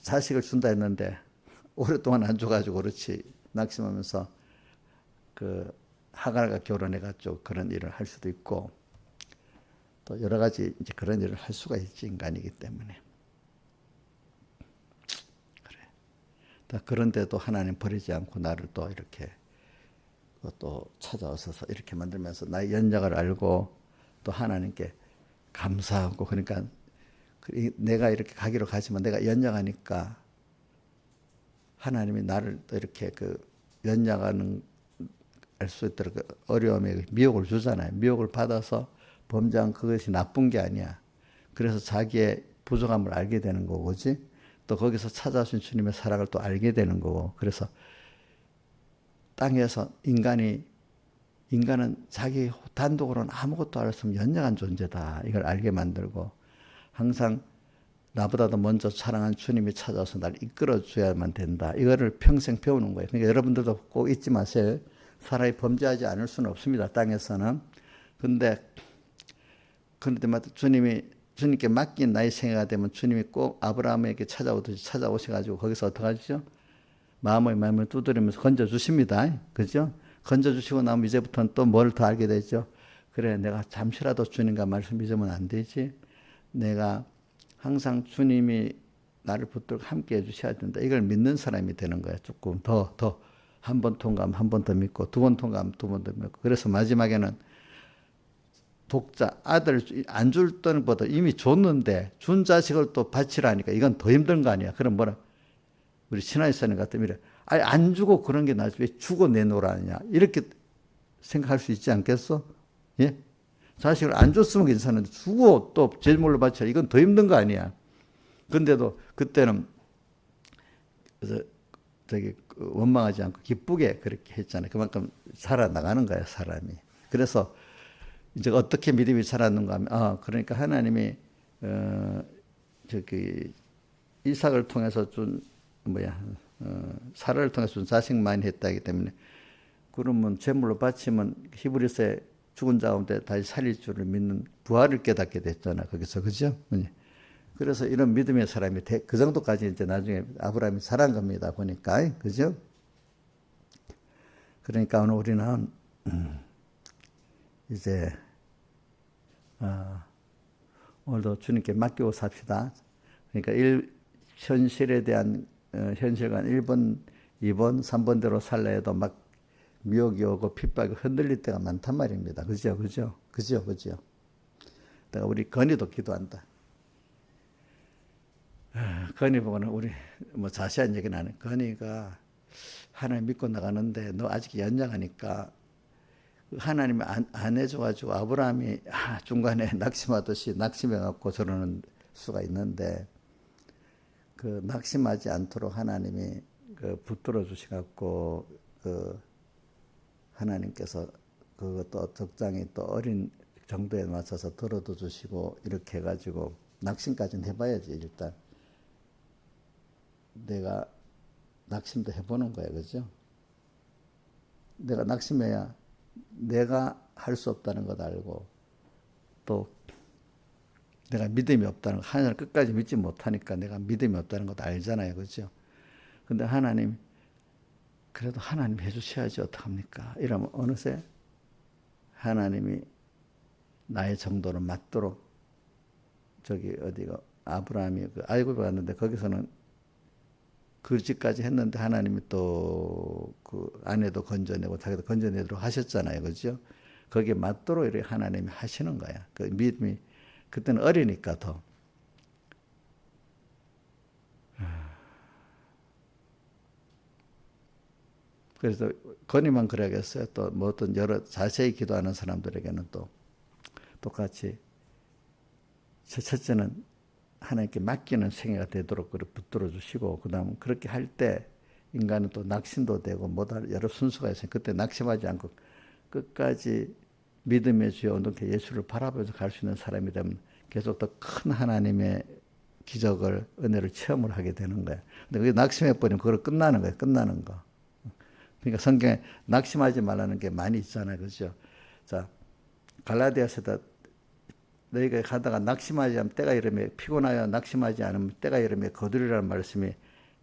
자식을 준다 했는데 오랫동안 안 줘가지고 그렇지 낙심하면서 그 하갈과 결혼해가지고 그런 일을 할 수도 있고 또 여러 가지 이제 그런 일을 할 수가 있지 인간이기 때문에 그래. 그런데도 하나님 버리지 않고 나를 또 이렇게 또 찾아오셔서 이렇게 만들면서 나의 연약을 알고 또 하나님께 감사하고 그러니까 내가 이렇게 가기로 가지만 내가 연약하니까 하나님이 나를 또 이렇게 그 연약하는 알 수 있도록 그 어려움에 미혹을 주잖아요. 미혹을 받아서 범죄한 그것이 나쁜 게 아니야. 그래서 자기의 부족함을 알게 되는 거고지. 또 거기서 찾아오신 주님의 사랑을 또 알게 되는 거고. 그래서 땅에서 인간은 자기 단독으로는 아무것도 알 수 없는 연약한 존재다. 이걸 알게 만들고 항상 나보다도 먼저 사랑한 주님이 찾아와서 날 이끌어줘야만 된다. 이거를 평생 배우는 거예요. 그러니까 여러분들도 꼭 잊지 마세요. 사람이 범죄하지 않을 수는 없습니다. 땅에서는. 그런데 주님께 맡긴 나의 생애가 되면 주님이 꼭 아브라함에게 찾아오셔가지고 거기서 어떻게 하시죠? 마음을 두드리면서 건져주십니다. 그죠? 건져주시고 나면 이제부터는 또 뭘 더 알게 되죠? 그래, 내가 잠시라도 주님과 말씀 잊으면 안 되지. 내가 항상 주님이 나를 붙들고 함께 해주셔야 된다. 이걸 믿는 사람이 되는 거야. 조금 더. 한 번 통과하면 한 번 더 믿고, 두 번 통과하면 두 번 더 믿고. 그래서 마지막에는 아들 안 줄 때보다 이미 줬는데, 준 자식을 또 바치라니까 이건 더 힘든 거 아니야. 그럼 우리 신하이사님 같으면 이래. 아니, 안 주고 그런 게 낫지. 왜 주고 내놓으라냐. 이렇게 생각할 수 있지 않겠어? 예? 자식을 안 줬으면 괜찮은데, 주고 또 제물로 바치라. 이건 더 힘든 거 아니야. 근데도 그때는, 그래서 원망하지 않고 기쁘게 그렇게 했잖아요. 그만큼 살아나가는 거예요, 사람이. 그래서 이제 어떻게 믿음이 살았는가 하면, 그러니까 하나님이, 이삭을 통해서 사라를 통해서 준 자식만이 했다기 때문에, 그러면 제물로 바치면 히브리서에 죽은 자 가운데 다시 살릴 줄을 믿는 부활을 깨닫게 됐잖아, 거기서. 그죠? 그래서 이런 믿음의 사람이 그 정도까지 이제 나중에 아브라함이 살아간 겁니다. 보니까. 그죠? 그러니까 오늘 우리는 이제 오늘도 주님께 맡기고 삽시다. 그러니까 현실에 대한 현실관 1번, 2번, 3번대로 살라 해도 막 미혹이 오고 핍박이 흔들릴 때가 많단 말입니다. 그죠? 내가 우리 건이도 기도한다. 건이 보고는 우리 자세한 얘기는 안 해. 건이가 하나님 믿고 나가는데 너 아직 연약하니까 하나님이 안 해줘가지고 아브라함이 중간에 낙심하듯이 낙심해갖고 저러는 수가 있는데 그 낙심하지 않도록 하나님이 붙들어 주시갖고 하나님께서 그것도 적당히 또 어린 정도에 맞춰서 들어도 주시고 이렇게 해가지고 낙심까지는 해봐야지 일단. 내가 낙심도 해보는 거야. 그죠? 내가 낙심해야 내가 할 수 없다는 것 알고 또 내가 믿음이 없다는 거 하나님을 끝까지 믿지 못하니까 내가 믿음이 없다는 것도 알잖아요. 그죠? 근데 하나님 그래도 하나님 해주셔야지 어떡합니까? 이러면 어느새 하나님이 나의 정도를 맞도록 어디가 아브라함이 아이굽에 갔는데 거기서는 그 집까지 했는데 하나님이 또 그 아내도 건져내고 자기도 건져내도록 하셨잖아요. 그죠? 거기에 맞도록 이렇게 하나님이 하시는 거야. 그 믿음이 그때는 어리니까 더. 그래서 건이만 그래야겠어요. 또 뭐 어떤 여러 자세히 기도하는 사람들에게는 또 똑같이 첫째는 하나님께 맡기는 생애가 되도록 그렇게 붙들어 주시고, 그 다음 그렇게 할 때 인간은 또 낙심도 되고 뭐다 여러 순서가 있어요. 그때 낙심하지 않고 끝까지 믿음의 주에 온전케 예수를 바라보면서 갈 수 있는 사람이 되면 계속 더 큰 하나님의 기적을, 은혜를 체험을 하게 되는 거예요. 근데 그게 낙심해버리면 그걸 끝나는 거예요. 끝나는 거. 그러니까 성경에 낙심하지 말라는 게 많이 있잖아요. 그죠? 자, 갈라디아서다 너희가 가다가 낙심하지 않으면 때가 이르며, 피곤하여 낙심하지 않으면 때가 이르며 거두리라는 말씀이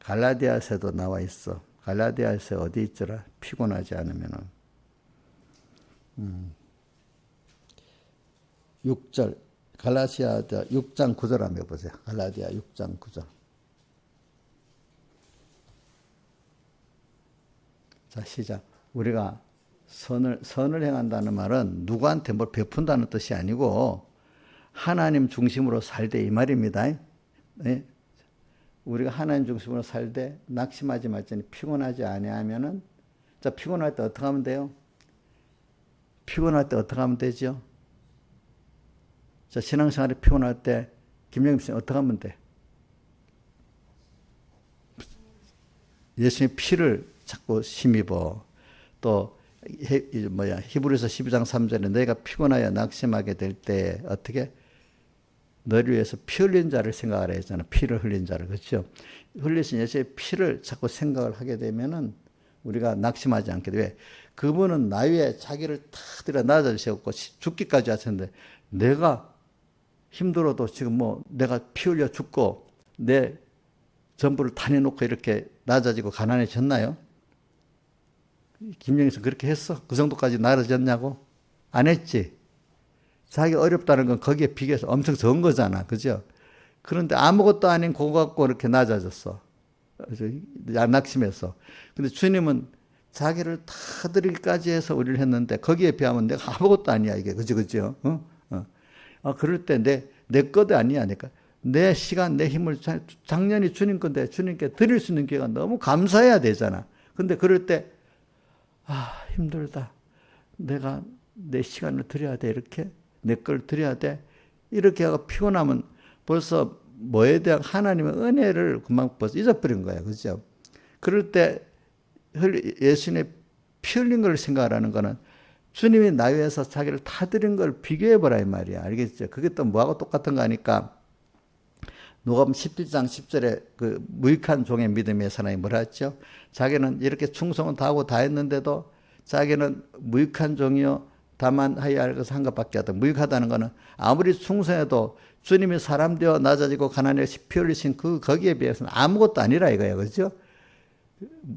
갈라디아서도 나와 있어. 갈라디아서 어디 있더라? 피곤하지 않으면은. 6절. 갈라디아 6장 9절 한번 보세요. 갈라디아 6장 9절. 자, 시작. 우리가 선을 행한다는 말은 누구한테 뭘 베푼다는 뜻이 아니고 하나님 중심으로 살되 이 말입니다. 네? 우리가 하나님 중심으로 살되 낙심하지 말자니 피곤하지 아니하면은, 자, 피곤할 때 어떻게 하면 돼요? 피곤할 때 어떻게 하면 되죠? 자, 신앙생활에 피곤할 때 김영임 씨 어떻게 하면 돼? 예수님의 피를 자꾸 힘입어. 또 히브리서 12장 3절에 너희가 피곤하여 낙심하게 될 때 어떻게? 너를 위해서 피 흘린 자를 생각하라 했잖아. 피를 흘린 자를. 그렇죠? 흘리신 예수의 피를 자꾸 생각을 하게 되면은 우리가 낙심하지 않게 돼. 왜? 그분은 나 위에 자기를 다 들여 낮아주셨고 죽기까지 하셨는데, 내가 힘들어도 지금 뭐 내가 피 흘려 죽고 내 전부를 다 내놓고 이렇게 낮아지고 가난해졌나요? 김영희선 그렇게 했어? 그 정도까지 낮아졌냐고? 안 했지. 자기 어렵다는 건 거기에 비교해서 엄청 적은 거잖아. 그죠? 그런데 아무것도 아닌 그거 갖고 이렇게 낮아졌어. 낙심했어. 근데 주님은 자기를 다 드리기까지 해서 우리를 했는데 거기에 비하면 내가 아무것도 아니야, 이게. 그죠? 그럴 때 내 것도 아니야. 그러니까 내 시간, 내 힘을 당연히 주님 건데 주님께 드릴 수 있는 기회가 너무 감사해야 되잖아. 근데 그럴 때, 힘들다. 내가 내 시간을 드려야 돼. 이렇게. 내 걸 드려야 돼. 이렇게 하고 피곤하면 벌써 뭐에 대한 하나님의 은혜를 금방 벌써 잊어버린 거야. 그죠? 그럴 때 예수님의 피 흘린 걸 생각하라는 거는 주님이 나 위해서 자기를 다 드린 걸 비교해보라 이 말이야. 알겠죠? 그게 또 뭐하고 똑같은 거 아니까. 누가복음 17장 10절에 그 무익한 종의 믿음의 사람이 뭐라 했죠? 자기는 이렇게 충성은 다 하고 다 했는데도 자기는 무익한 종이요 다만 하여야 할 것을 한 것밖에 없다. 무익하다는 것은 아무리 충성해도 주님이 사람 되어 낮아지고 가난하게 피 흘리신 거기에 비해서는 아무것도 아니라 이거예요. 그렇죠?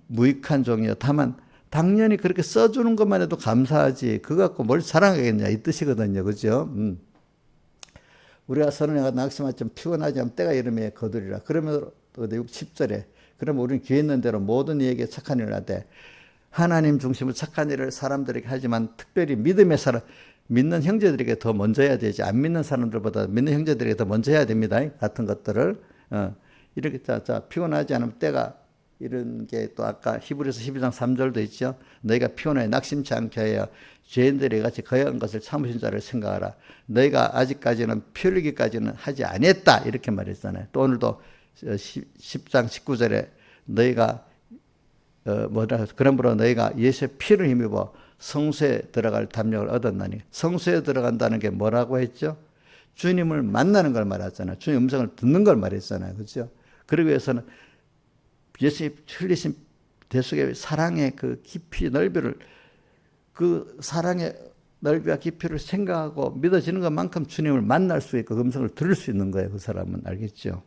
무익한 종이요 다만 당연히 그렇게 써주는 것만 해도 감사하지 그거 갖고 뭘 사랑하겠냐 이 뜻이거든요. 그렇죠? 우리가 선을 낙심하지 좀 피곤하지 않으면 때가 이르며 거두리라. 그러면 10절에 그러면 우리는 귀에 있는 대로 모든 이에게 착한 일을 하되, 하나님 중심으로 착한 일을 사람들에게 하지만 특별히 믿음의 사람, 믿는 형제들에게 더 먼저 해야 되지. 안 믿는 사람들보다 믿는 형제들에게 더 먼저 해야 됩니다. 같은 것들을. 이렇게 피곤하지 않으면 때가 이런 게 또 아까 히브리서 12장 3절도 있죠. 너희가 피곤하여 낙심치 않게 하여 죄인들이 같이 거역한 것을 참으신 자를 생각하라. 너희가 아직까지는 피 흘리기까지는 하지 아니했다. 이렇게 말했잖아요. 또 오늘도 10장 19절에 너희가 그러므로 너희가 예수의 피를 힘입어 성소에 들어갈 담력을 얻었나니. 성소에 들어간다는 게 뭐라고 했죠? 주님을 만나는 걸 말했잖아요. 주님 음성을 듣는 걸 말했잖아요. 그렇죠? 그러기 위해서는 예수님 흘리신 대속의 사랑의 그 깊이 넓이를, 그 사랑의 넓이와 깊이를 생각하고 믿어지는 것만큼 주님을 만날 수 있고 음성을 들을 수 있는 거예요. 그 사람은. 알겠죠?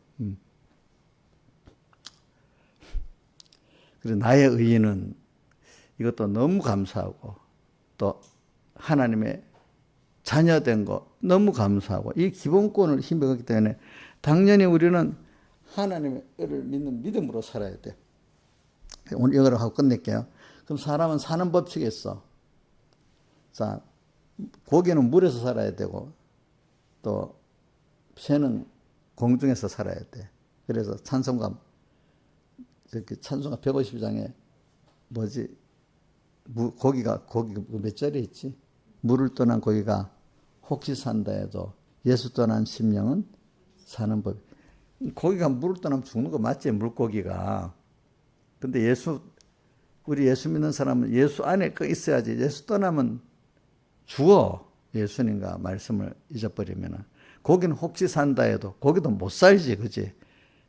그래서 나의 의인은 이것도 너무 감사하고 또 하나님의 자녀된 거 너무 감사하고 이 기본권을 힘입었기 때문에 당연히 우리는 하나님을 믿는 믿음으로 살아야 돼. 오늘 이거를 하고 끝낼게요. 그럼 사람은 사는 법칙이 있어. 자, 고기는 물에서 살아야 되고 또 새는 공중에서 살아야 돼. 그래서 찬송가 150장에 고기가 몇 절에 있지? 물을 떠난 고기가 혹시 산다 해도 예수 떠난 심령은 사는 법. 고기가 물을 떠나면 죽는 거 맞지? 물고기가. 근데 우리 예수 믿는 사람은 예수 안에 있어야지. 예수 떠나면 죽어. 예수님과 말씀을 잊어버리면. 고기는 혹시 산다 해도 고기도 못 살지. 그지?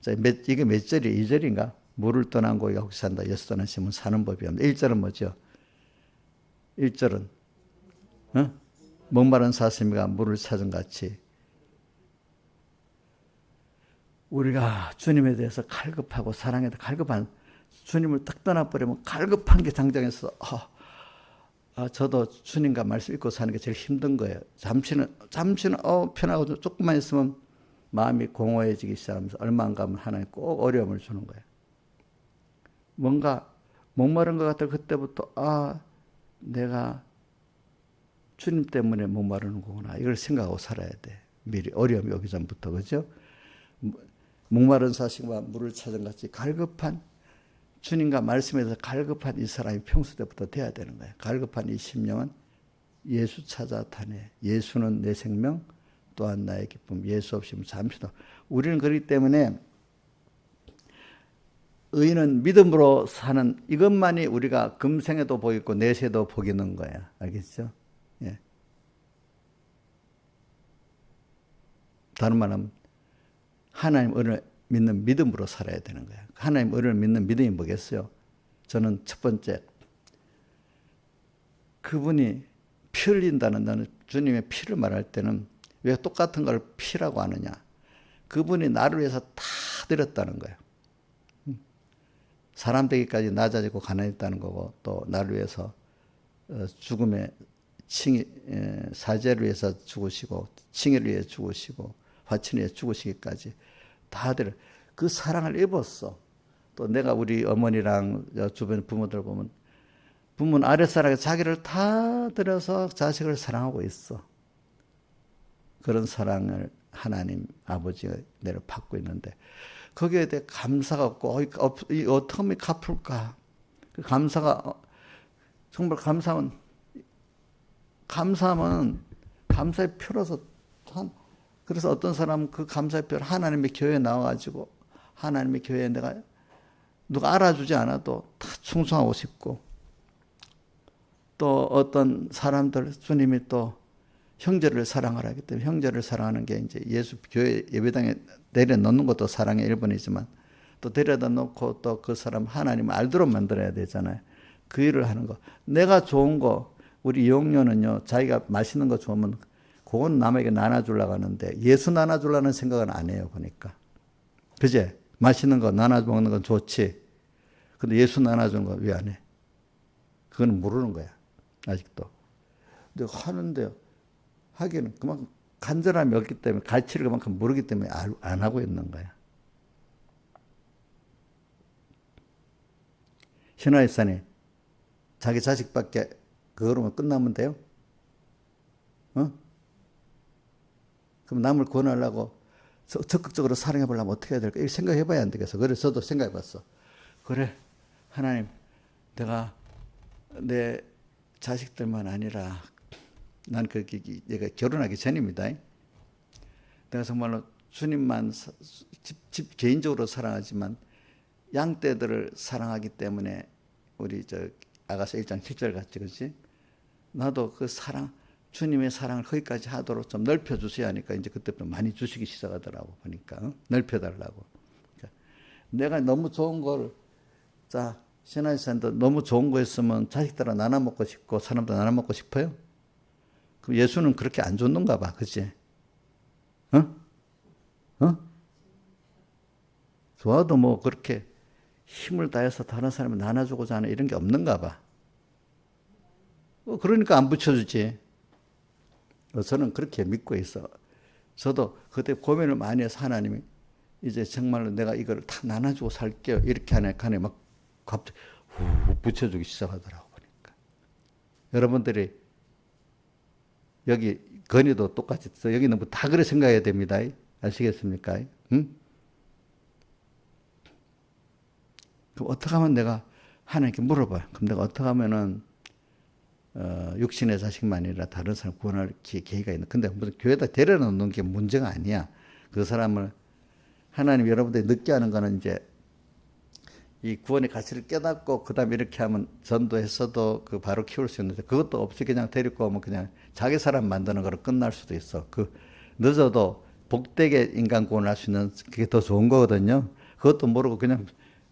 자, 이게 몇 절이? 2절인가? 물을 떠난 고기가 혹시 산다. 예수 떠난 심은 사는 법이 없다. 1절은 뭐죠? 1절은 목마른 사슴이가 물을 찾은 같이 우리가 주님에 대해서 갈급하고 사랑해도 갈급한 주님을 딱 떠나버리면 갈급한 게 장정해서 저도 주님과 말씀 읽고 사는 게 제일 힘든 거예요. 잠시는 편하고 조금만 있으면 마음이 공허해지기 시작하면서 얼마 안 가면 하나님 꼭 어려움을 주는 거예요. 뭔가 목마른 것 같아. 그때부터 내가 주님 때문에 목마르는 거구나. 이걸 생각하고 살아야 돼. 미리 어려움이 오기 전부터. 그죠? 목마른 사슴과 물을 찾은 같이 갈급한 주님과 말씀에서 갈급한 이 사람이 평소 때부터 돼야 되는 거예요. 갈급한 이 심령은 예수 찾아 타네. 예수는 내 생명 또한 나의 기쁨. 예수 없이는 잠시도. 우리는 그렇기 때문에 의인은 믿음으로 사는 이것만이 우리가 금생에도 복 있고 내세도 복 있는 거야. 알겠죠? 예. 다른 말하면 하나님 은혜를 믿는 믿음으로 살아야 되는 거야. 하나님 은혜를 믿는 믿음이 뭐겠어요? 저는 첫 번째, 그분이 피 흘린다는, 나는 주님의 피를 말할 때는 왜 똑같은 걸 피라고 하느냐? 그분이 나를 위해서 다 드렸다는 거예요. 사람 되기까지 낮아지고 가난했다는 거고, 또 나를 위해서 죽음의 사죄를 위해서 죽으시고, 칭의를 위해 죽으시고, 화친을 위해 죽으시기까지 다 드려. 그 사랑을 입었어. 또 내가 우리 어머니랑 주변 부모들 보면 부모는 아랫사랑에 자기를 다 들여서 자식을 사랑하고 있어. 그런 사랑을 하나님 아버지가 내를 받고 있는데 거기에 대해 감사가 없고 어떻게 하면 갚을까? 그 감사가 정말 감사하면 감사의 표로서 그래서 어떤 사람은 그 감사의 표를 하나님의 교회에 나와가지고 하나님의 교회에 내가 누가 알아주지 않아도 다 충성하고 싶고 또 어떤 사람들 주님이 또 형제를 사랑하라 하기 때문에 형제를 사랑하는 게 이제 예수 교회 예배당에 내려놓는 것도 사랑의 일본이지만 또 데려다 놓고 또 그 사람 하나님 알도록 만들어야 되잖아요. 그 일을 하는 거. 내가 좋은 거 우리 이용료는요 자기가 맛있는 거 좋으면 그건 남에게 나눠주려고 하는데 예수 나눠주려는 생각은 안 해요. 보니까. 그제? 맛있는 거 나눠 먹는 건 좋지. 근데 예수 나눠주는 거 왜 안 해? 그건 모르는 거야. 아직도. 근데 하는데요. 하기는 그만큼 간절함이 없기 때문에 가치를 그만큼 모르기 때문에 안 하고 있는 거야. 신화일산이 자기 자식밖에 그거로만 끝나면 돼요? 그럼 남을 구원하려고 적극적으로 사랑해 보려면 어떻게 해야 될까? 이렇게 생각해 봐야 안 되겠어. 그래서 저도 생각해 봤어. 그래, 하나님, 내가 내 자식들만 아니라 난 내가 결혼하기 전입니다. 내가 정말로 주님만 개인적으로 사랑하지만 양떼들을 사랑하기 때문에 우리 아가서 1장 7절 같지, 그렇지? 나도 그 사랑, 주님의 사랑을 거기까지 하도록 좀 넓혀주셔야 하니까 이제 그때부터 많이 주시기 시작하더라고 보니까 넓혀달라고. 그러니까 내가 너무 좋은 걸 신하이산도 너무 좋은 거 있으면 자식들랑 나눠 먹고 싶고 사람들 나눠 먹고 싶어요? 그럼 예수는 그렇게 안 줬는가 봐, 그치? 좋아도 뭐 그렇게 힘을 다해서 다른 사람을 나눠주고자 하는 이런 게 없는가 봐. 그러니까 안 붙여주지. 저는 그렇게 믿고 있어. 저도 그때 고민을 많이 해서 하나님이 이제 정말로 내가 이걸 다 나눠주고 살게요. 이렇게 하니까 막 갑자기 붙여주기 시작하더라고 보니까. 여러분들이 여기 건의도 똑같이 여기는 뭐 다 그래 생각해야 됩니다. 아시겠습니까? 응? 그럼 어떻게 하면 내가 하나님께 물어봐요. 그럼 내가 어떻게 하면은 육신의 자식만 아니라 다른 사람 구원할 계기가 있는. 근데 무슨 교회에다 데려놓는 게 문제가 아니야. 그 사람을 하나님 여러분들이 늦게 하는 거는 이제 이 구원의 가치를 깨닫고 그다음에 이렇게 하면 전도했어도 그 바로 키울 수 있는데 그것도 없이 그냥 데리고 오면 그냥 자기 사람 만드는 거로 끝날 수도 있어. 그 늦어도 복되게 인간 구원을 할 수 있는 그게 더 좋은 거거든요. 그것도 모르고 그냥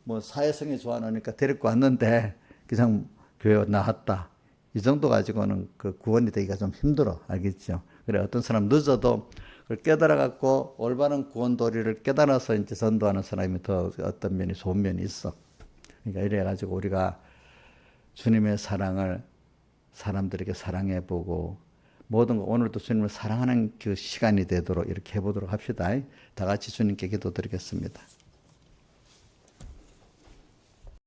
뭐 사회성이 좋아하니까 데리고 왔는데 그냥 교회 나왔다. 이 정도 가지고는 그 구원이 되기가 좀 힘들어. 알겠죠? 그래 어떤 사람 늦어도 그걸 깨달아 갖고 올바른 구원 도리를 깨달아서 이제 전도하는 사람이 더 어떤 면이 좋은 면이 있어. 그러니까 이래 가지고 우리가 주님의 사랑을 사람들에게 사랑해 보고 모든 거 오늘도 주님을 사랑하는 그 시간이 되도록 이렇게 해 보도록 합시다. 다 같이 주님께 기도드리겠습니다.